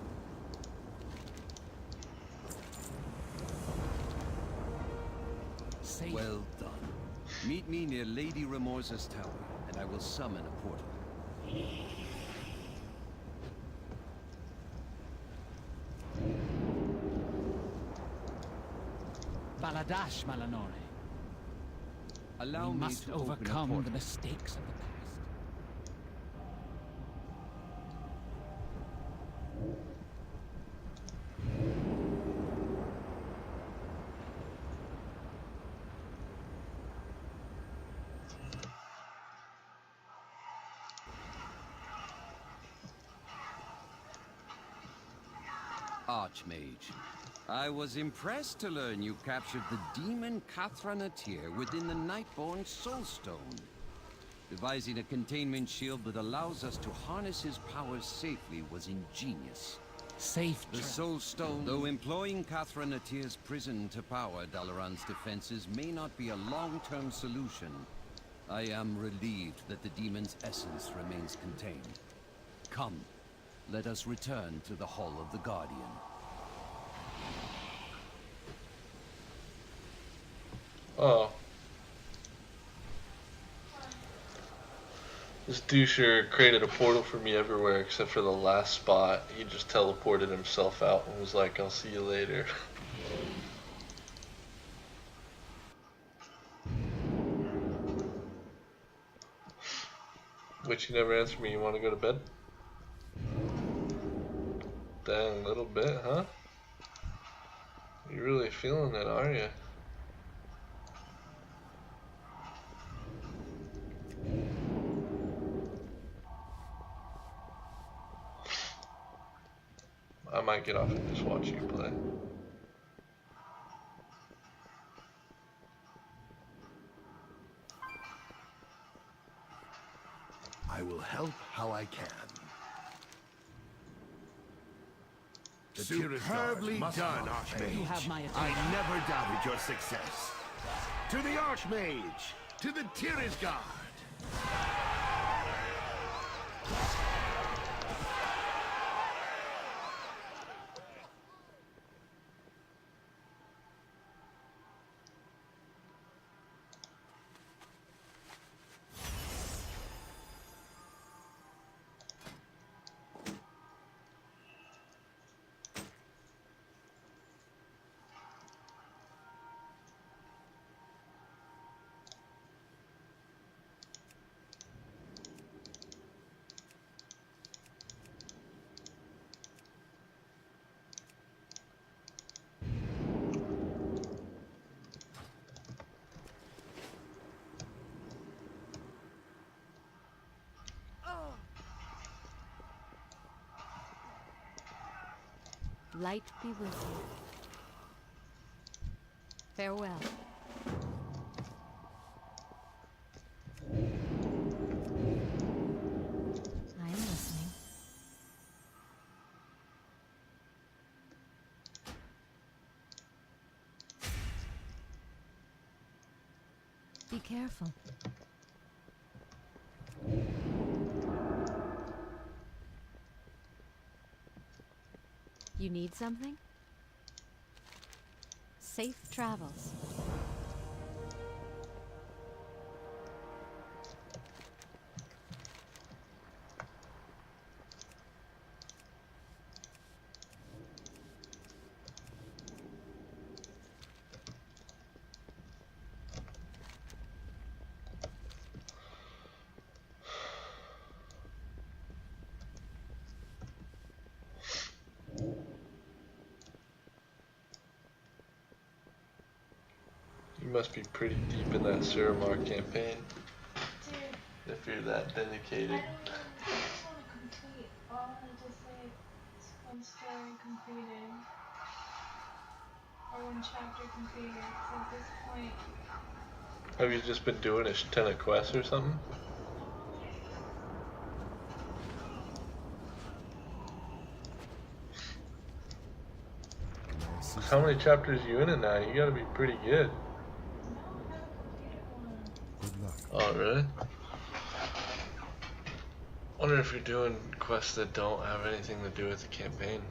Say Well done. Meet me near Lady Remorse's tower, and I will summon a portal. Baladash, Malanore. Allow We me must to open a overcome portal. the mistakes of the past. Archmage, I was impressed to learn you captured the demon Kathra within the Nightborn Soulstone. Devising a containment shield that allows us to harness his powers safely was ingenious. Safe The Soulstone, though employing Kathra prison to power Dalaran's defenses, may not be a long-term solution. I am relieved that the demon's essence remains contained. Come, let us return to the Hall of the Guardian. Oh. This doucher created a portal for me everywhere except for the last spot. He just teleported himself out and was like, I'll see you later. Which you never answered me. You want to go to bed? Dang, a little bit, huh? You're really feeling it, are you? I might get off and just watch you play. I will help how I can. Superbly done, Archmage. You have my attention. I never doubted your success. To the Archmage! To the Tirisgard! Light be with you. Farewell. I am listening. Be careful. You need something? Safe travels. You must be pretty deep in that Suramar campaign. Dude, If you're that dedicated. I just want to complete. All I want to just say it's one story completed. Or one chapter completed. So at this point, Have you just been doing a ton of quests or something? How many chapters are you in it now? You gotta be pretty good. Oh, really? Wonder if you're doing quests that don't have anything to do with the campaign.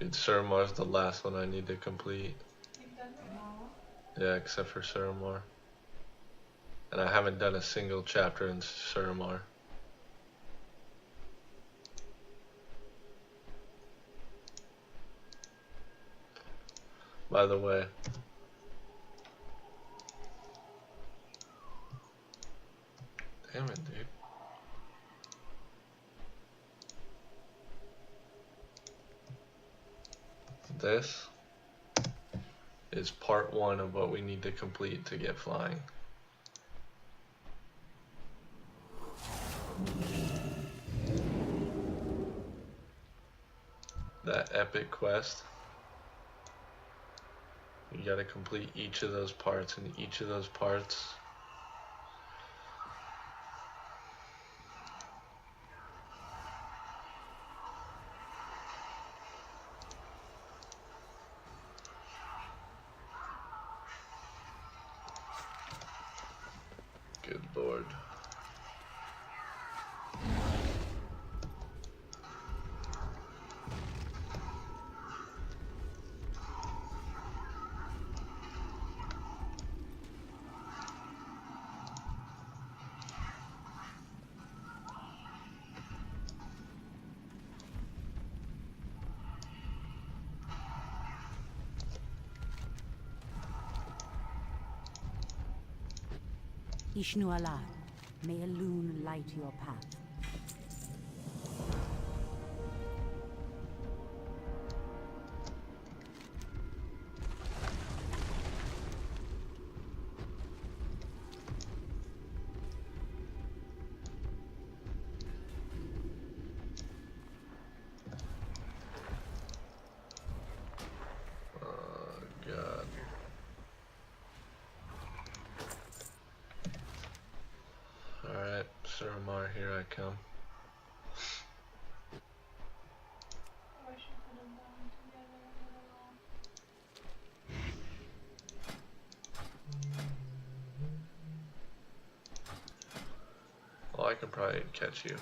Dude, Suramar's the last one I need to complete. You've done them all? Yeah, except for Suramar. And I haven't done a single chapter in Suramar. By the way. Damn it, dude. This is part 1 of what we need to complete to get flying. That epic quest. You gotta complete each of those parts, and each of those parts good lord. Ishnu Allah, may a loon light your path. God. Alright, Suramar, here I come. I wish we could have done together a little. Well, I can probably catch you.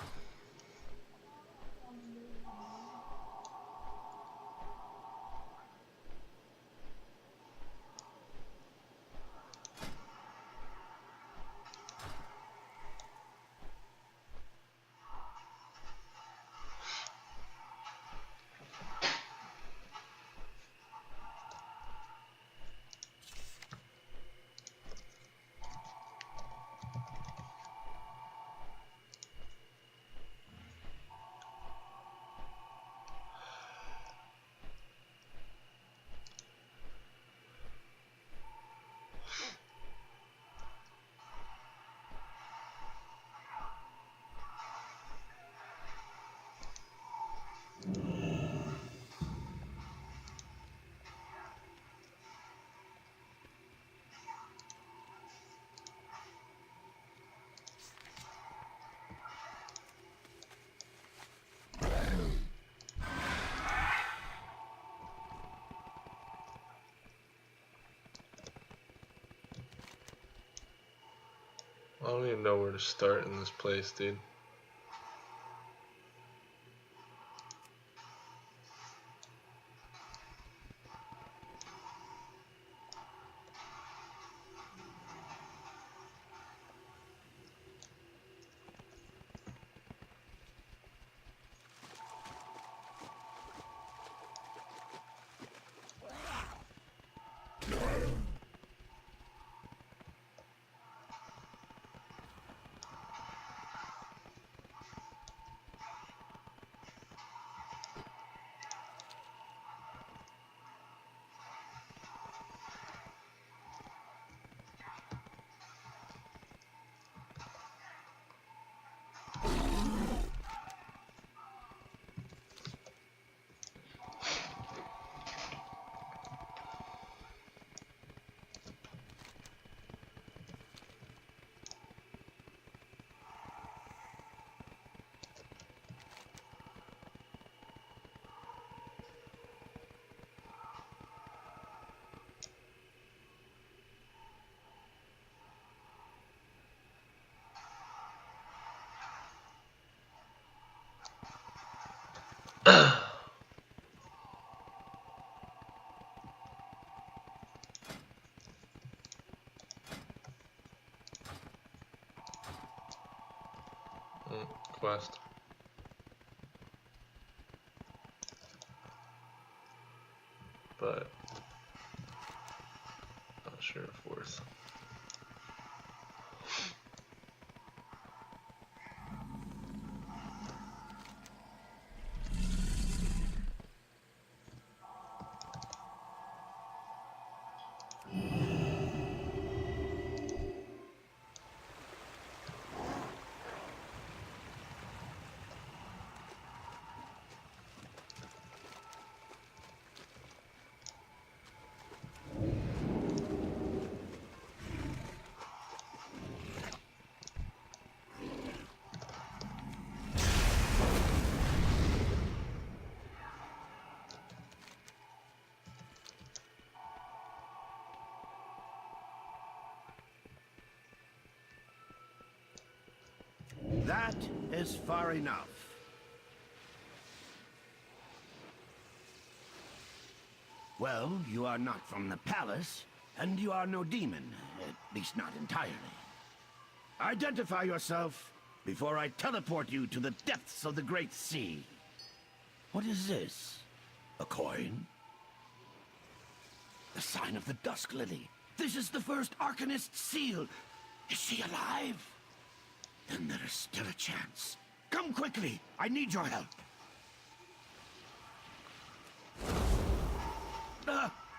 I don't even know where to start in this place, dude. quest. But not sure if worth. That is far enough. Well, you are not from the palace, and you are no demon, at least not entirely. Identify yourself before I teleport you to the depths of the Great Sea. What is this? A coin? The sign of the Dusk Lily. This is the first Arcanist seal. Is she alive? Then there is still a chance. Come quickly! I need your help!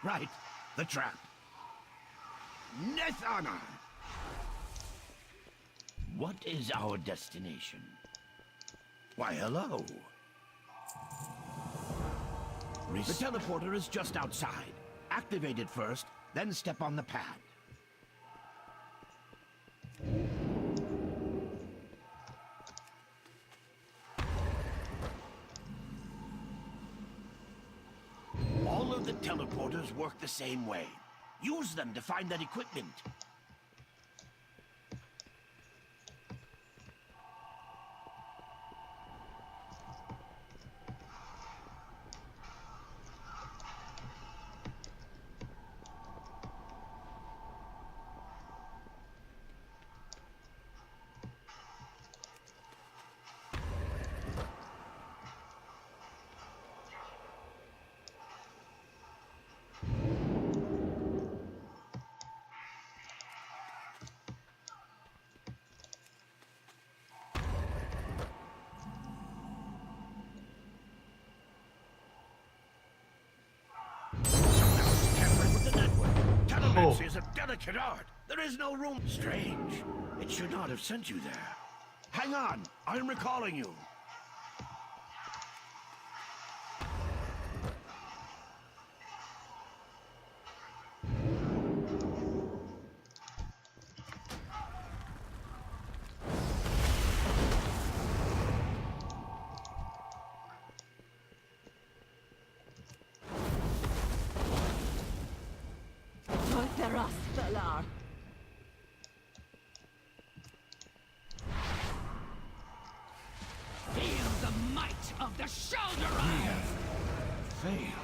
Right. The trap. Nethana! What is our destination? Why, hello. The teleporter is just outside. Activate it first, then step on the pad. All of the teleporters work the same way. Use them to find that equipment. Telemancy is a delicate art. There is no room. Strange. It should not have sent you there. Hang on. I'm recalling you. Feel the might of the shoulder eye! Fail.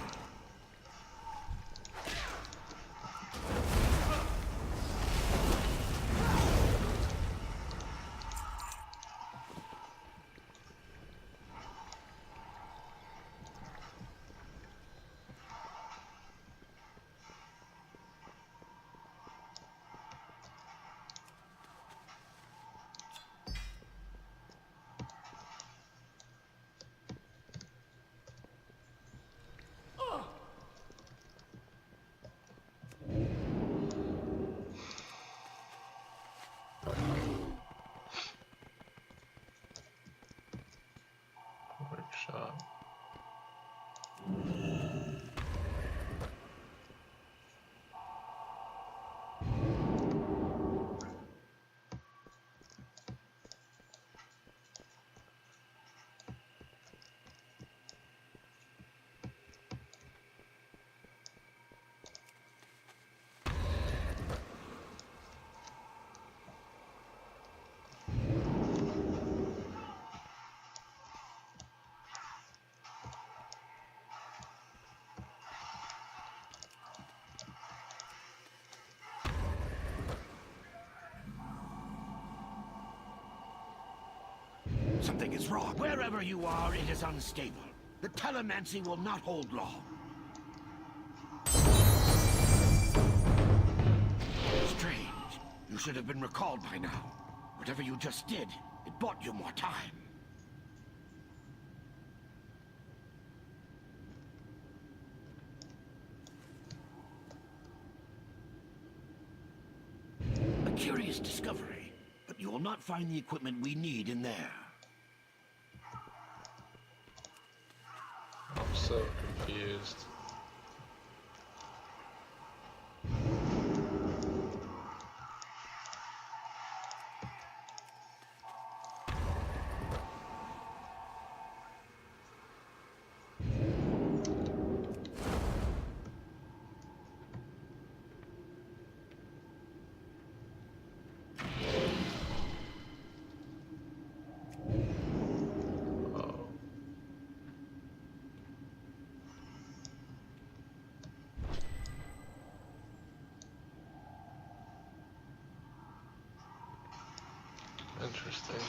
Something is wrong. Wherever you are, it is unstable. The telemancy will not hold long. Strange. You should have been recalled by now. Whatever you just did, it bought you more time. A curious discovery, but you will not find the equipment we need in there. I'm so confused. Interesting.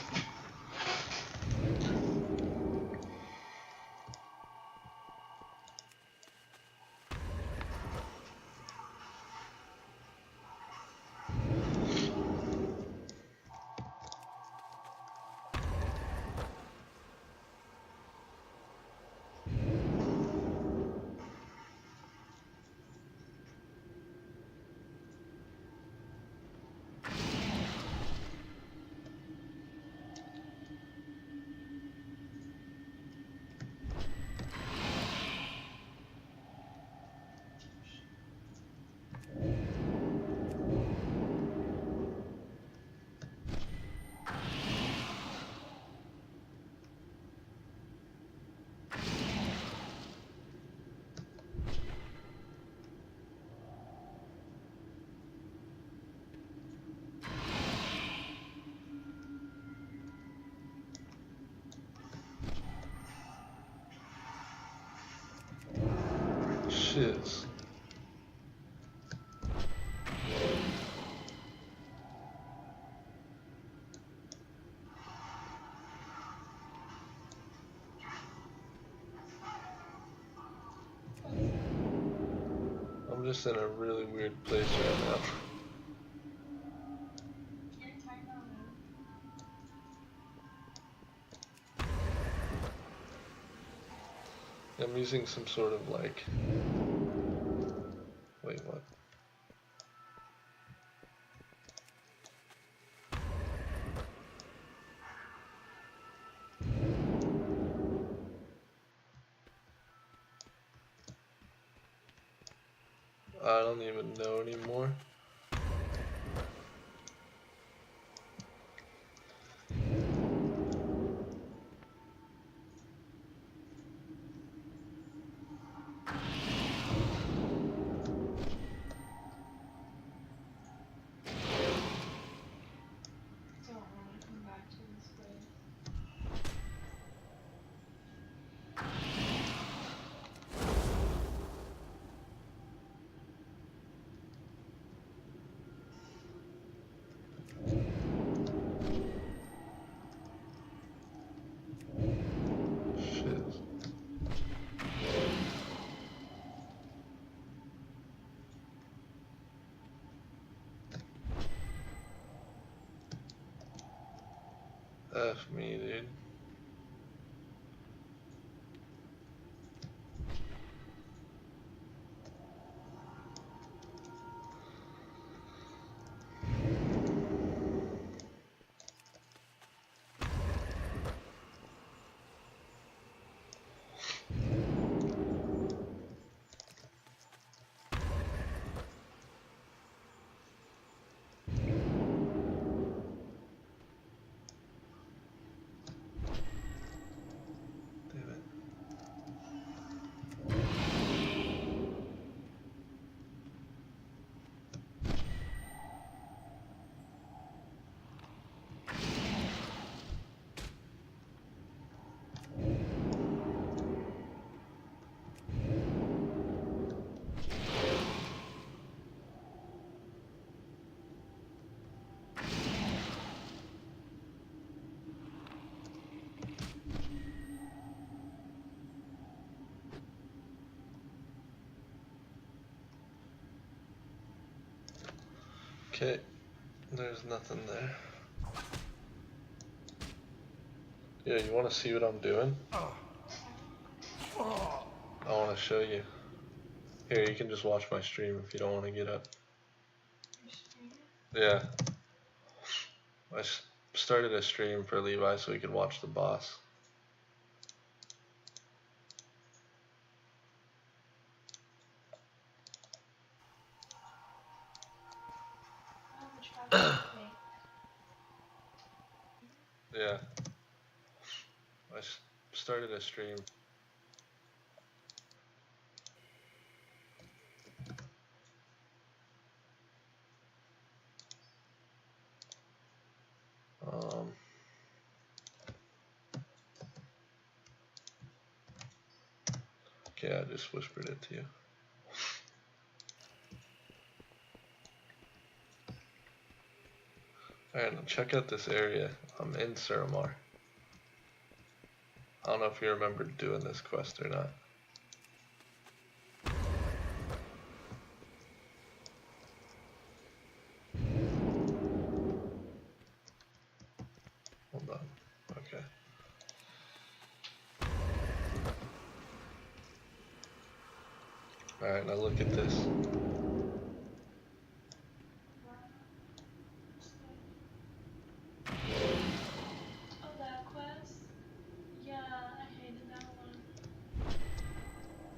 Shiz. I'm just in a really weird place right now. I'm using some sort of like... Wait, what? I don't even know anymore. F me, dude. Okay, there's nothing there. Yeah, you want to see what I'm doing? I want to show you. Here, you can just watch my stream if you don't want to get up. Yeah. I started a stream for Levi so he could watch the boss. Yeah. I started a stream. Okay, I just whispered it to you. Alright, now check out this area. I'm in Suramar. I don't know if you remember doing this quest or not. Hold on. Okay. Alright, now look at this. Oh, that quest? Yeah, I hated that one.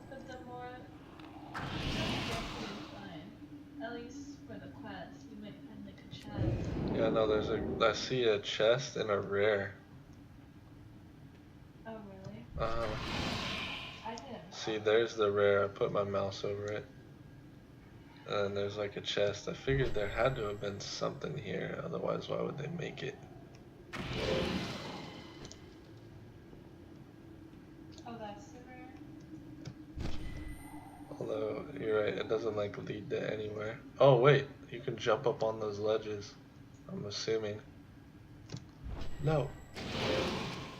But the more you get fine. At least for the quest, you might find like a chest. Yeah, no, there's I see a chest and a rare. Oh, really? I didn't. See, there's the rare. I put my mouse over it. And there's like a chest. I figured there had to have been something here, otherwise why would they make it? Oh, that's the rare? Although, you're right, it doesn't like lead to anywhere. Oh wait, you can jump up on those ledges. I'm assuming. No.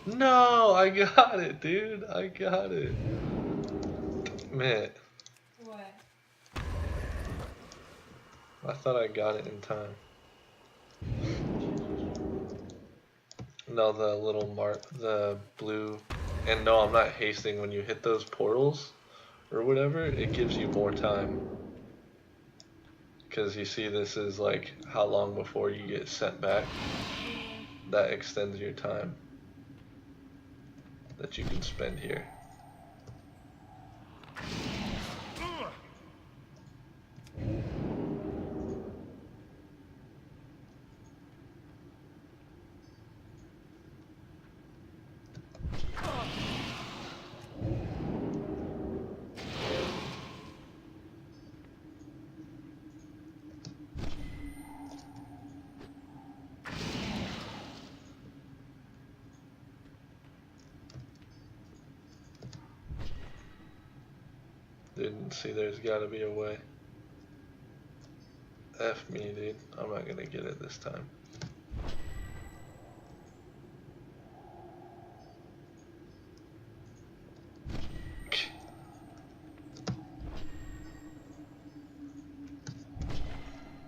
No, I got it, dude. I got it. Man, What? I thought I got it in time. No, the little mark, the blue, and no, I'm not hasting. When you hit those portals or whatever, it gives you more time. Because you see, this is like how long before you get sent back. That extends your time that you can spend here. Didn't see, there's gotta be a way. F me, dude. I'm not gonna get it this time.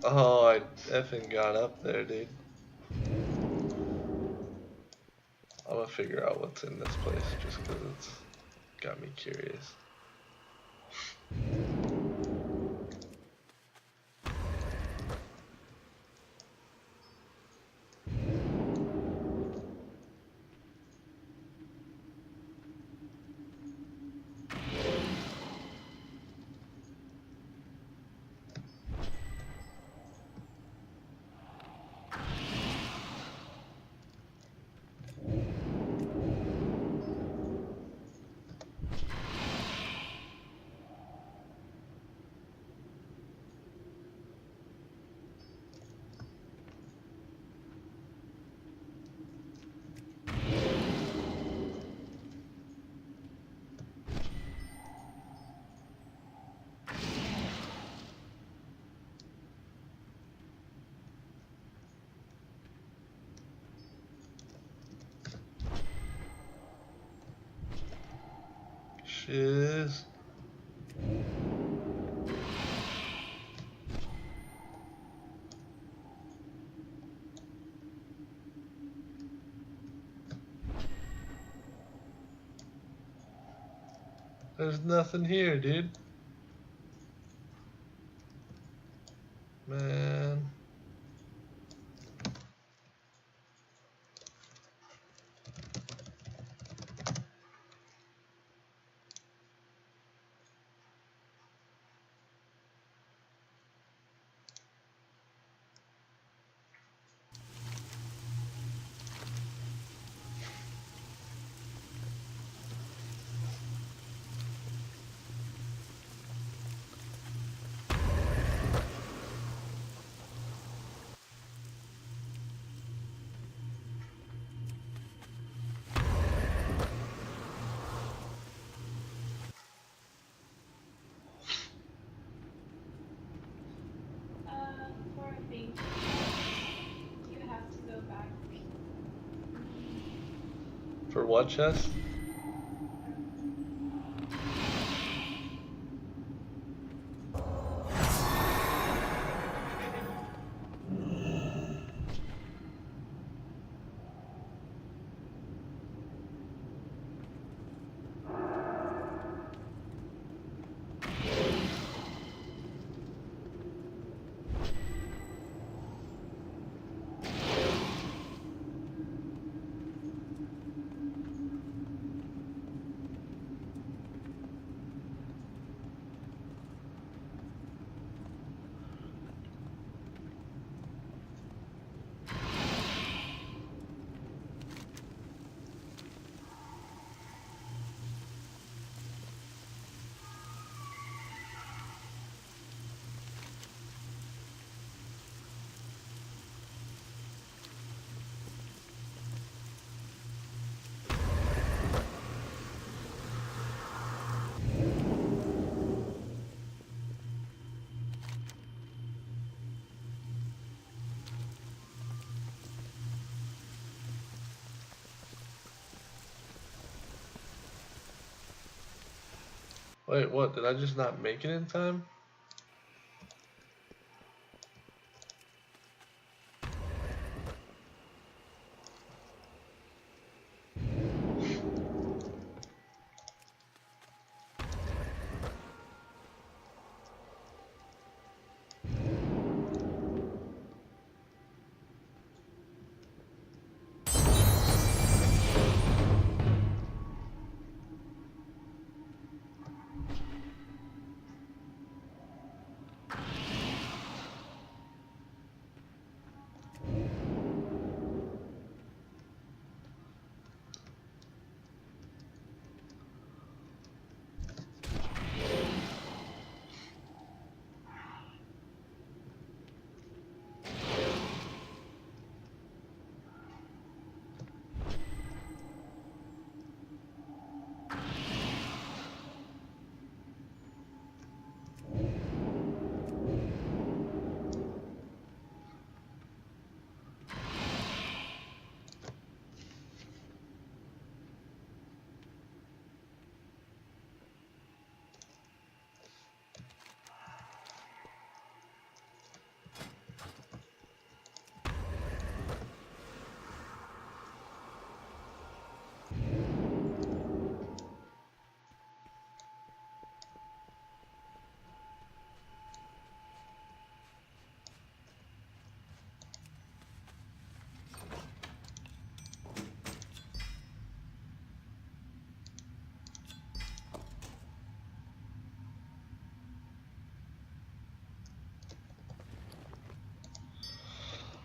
Oh, I effing got up there, dude. I'm gonna figure out what's in this place just because it's got me curious. Shiz. There's nothing here, dude. Man. For a thing, you have to go back. For what chest? Wait, what? Did I just not make it in time?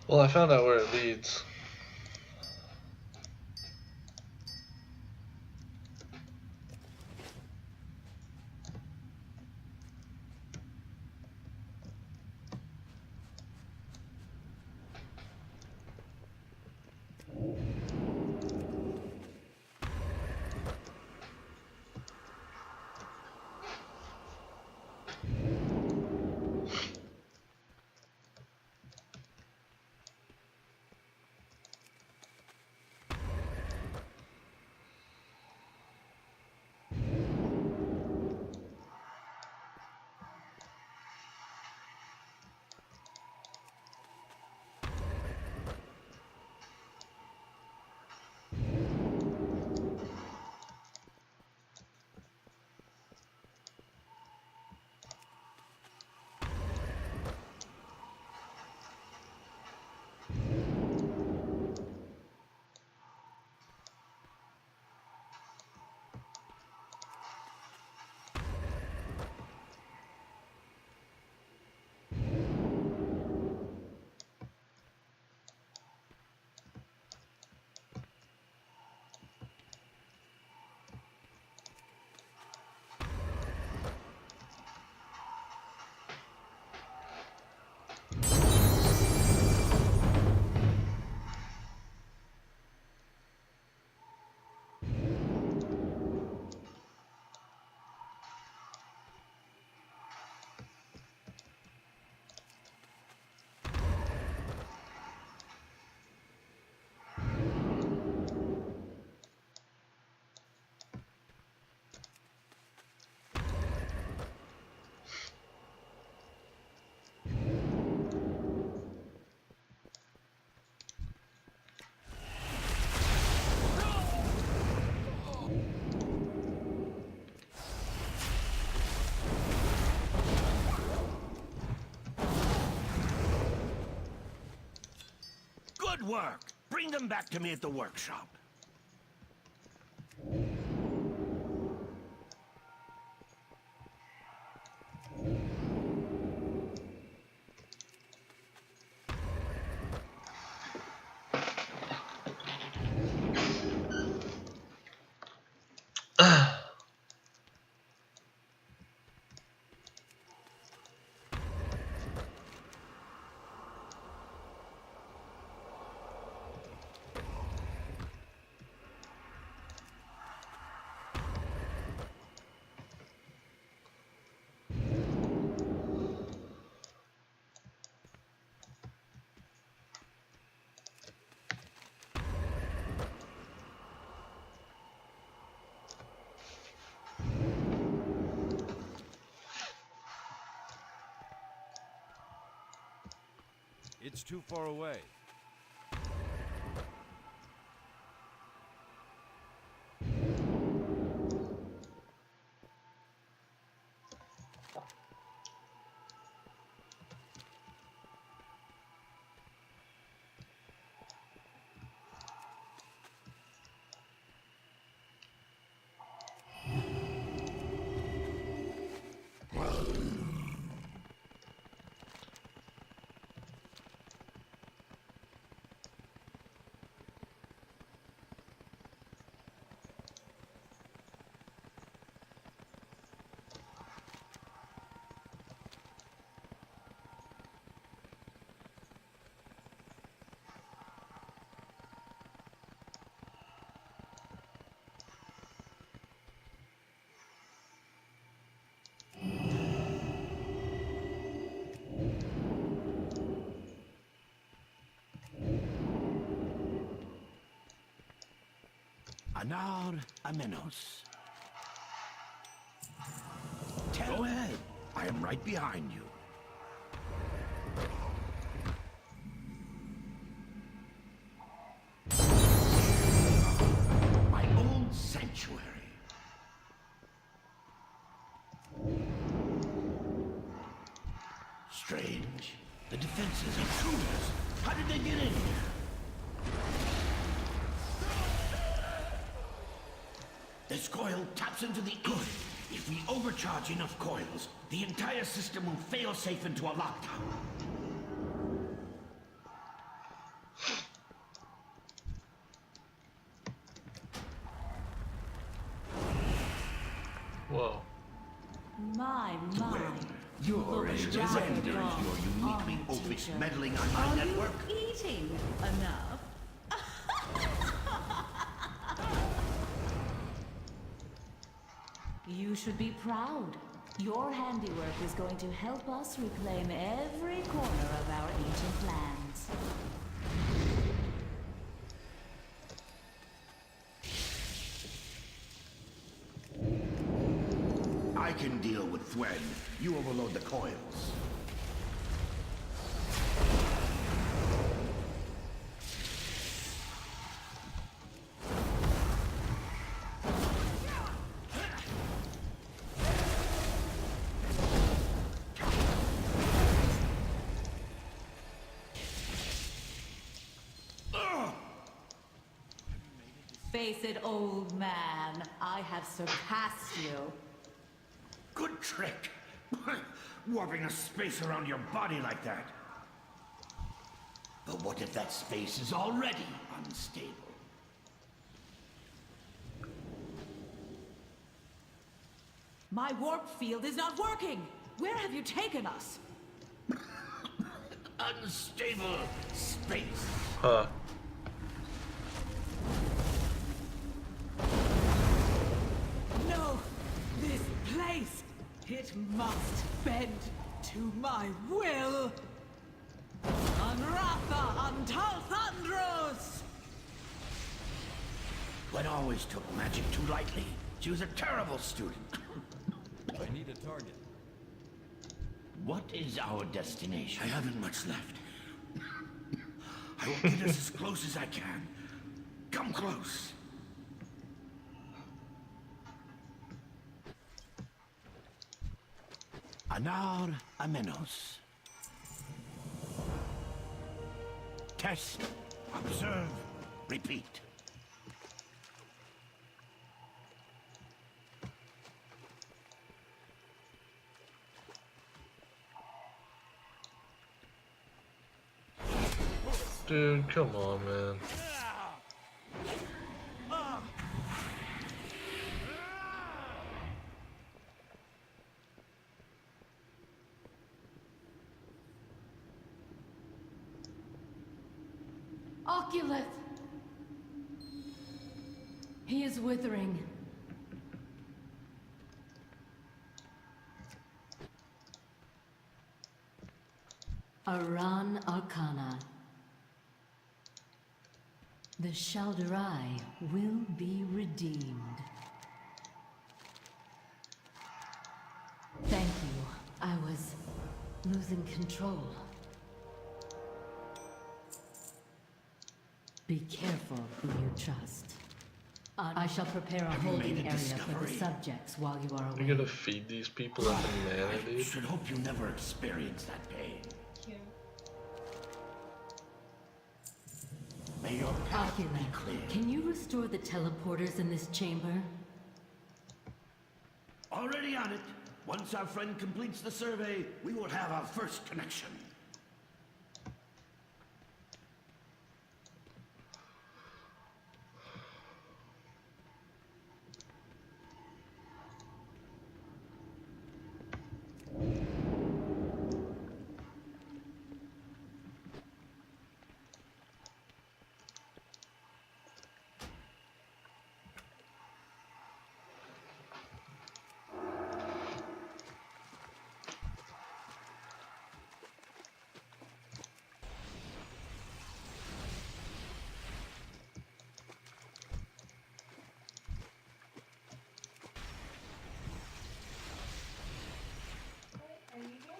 Well, I found out where it leads. work. Bring them back to me at the workshop. It's too far away. Anar Amenos. Go ahead. I am right behind you. My old sanctuary. Strange. The defenses are intruders. How did they get in here? This coil taps into the good. If we overcharge enough coils, the entire system will fail safe into a lockdown. Whoa. My. Your surrender your uniquely opish meddling on my network. Are you eating enough? You should be proud. Your handiwork is going to help us reclaim every corner of our ancient lands. I can deal with Thwen. You overload the coils. Face it, old man. I have surpassed you. Good trick. Warping a space around your body like that. But what if that space is already unstable? My warp field is not working. Where have you taken us? Unstable space. Huh. No! This place! It must bend to my will! Anratha Antalthandros! Gwen always took magic too lightly. She was a terrible student. I need a target. What is our destination? I haven't much left. I will get us as close as I can. Come close. Anar Amenos. Test Observe. Repeat. Dude, come on, man. Oculus! He is withering. Aran Arcana. The Shalderai will be redeemed. Thank you. I was losing control. Be careful who you trust. I shall prepare a holding area for the subjects while you are away. You're gonna feed these people at the mana, I dude? should hope you never experience that pain. Cute. May your path be clear. Can you restore the teleporters in this chamber? Already on it. Once our friend completes the survey, we will have our first connection. Are you here?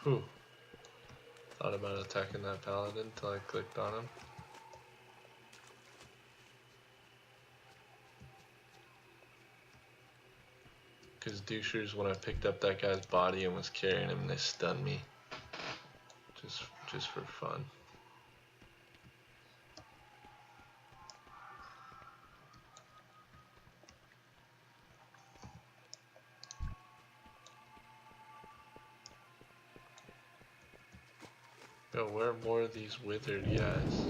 Whew. Thought about attacking that paladin until I clicked on him. Because douchers, when I picked up that guy's body and was carrying him, they stunned me. Just for fun. Yo, where are more of these withered guys?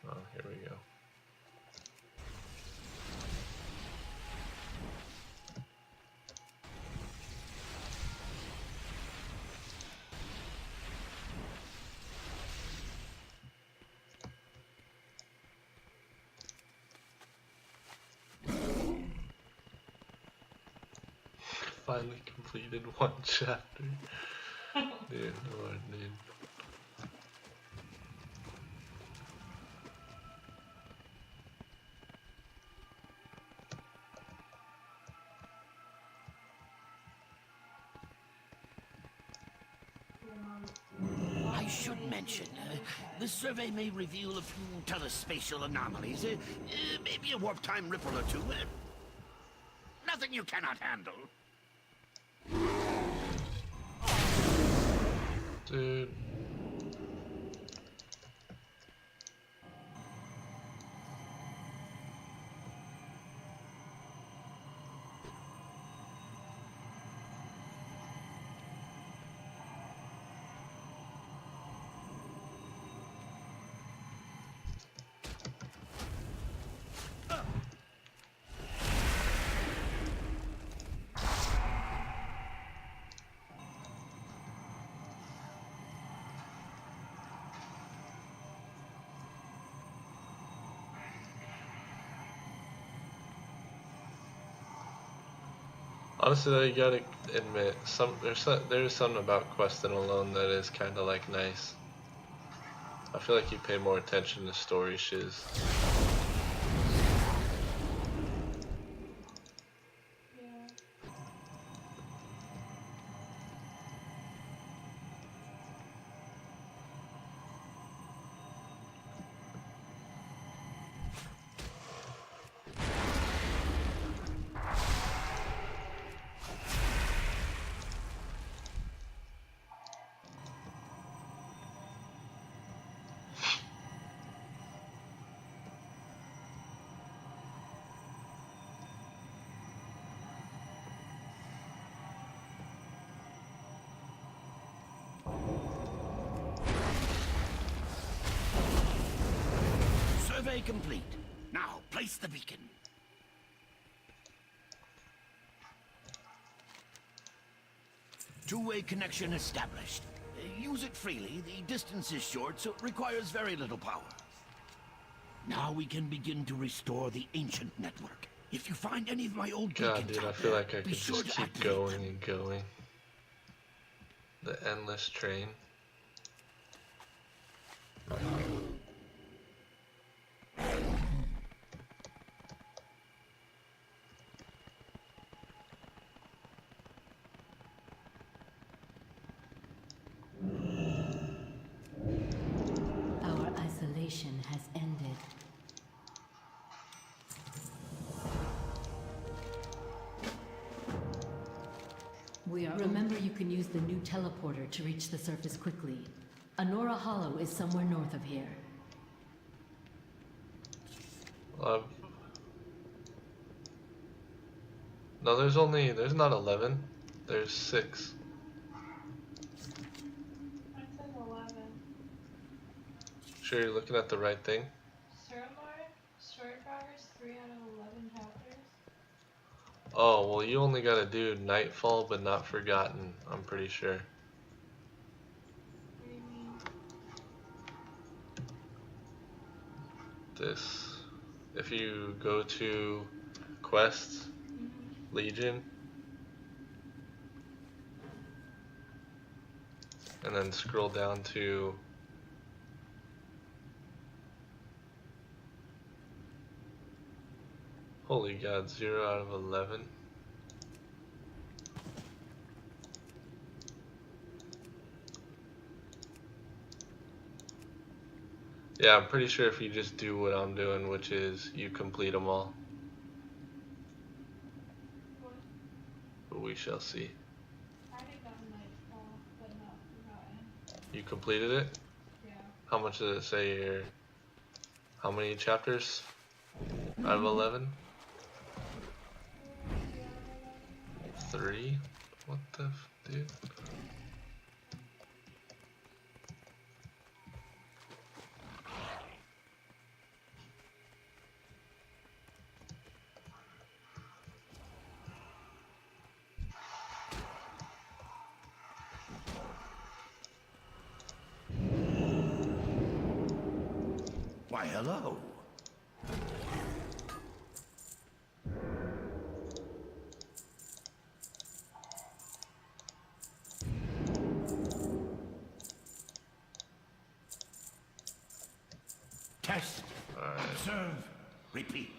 Oh, here we go. Finally completed one chapter. Dude, Lord, dude. I should mention, the survey may reveal a few telespatial anomalies. Maybe a warp time ripple or two. Nothing you cannot handle. Dude. Honestly, though, you gotta admit, there's something about questing alone that is kind of like nice. I feel like you pay more attention to story shiz. Yeah. Survey complete. Now, place the beacon. Two-way connection established. Use it freely. The distance is short, so it requires very little power. Now we can begin to restore the ancient network. If you find any of my old God, beacons dude, I out feel there, like I be could sure just to keep activate going them. and going. The endless train. Our isolation has ended. Remember, you can use the new teleporter to reach the surface quickly. Anora Hollow is somewhere north of here. No, there's not 11. There's 6. It says 11. Sure you're looking at the right thing? Suramar, story progress, 3 out of 11 chapters. Oh, well, you only gotta do Nightfall but not Forgotten, I'm pretty sure. What do you mean? This. If you go to Quests, Legion, and then scroll down to holy god, 0 out of 11. Yeah, I'm pretty sure if you just do what I'm doing, which is you complete them all. What? But we shall see. I already got Nightfall, but not Forgotten. You completed it? Yeah. How much does it say here? How many chapters out of 11? 3? What the dude? Why, hello. Test. Observe. Repeat.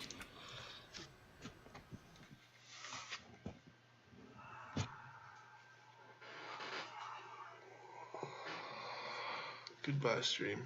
Goodbye, stream.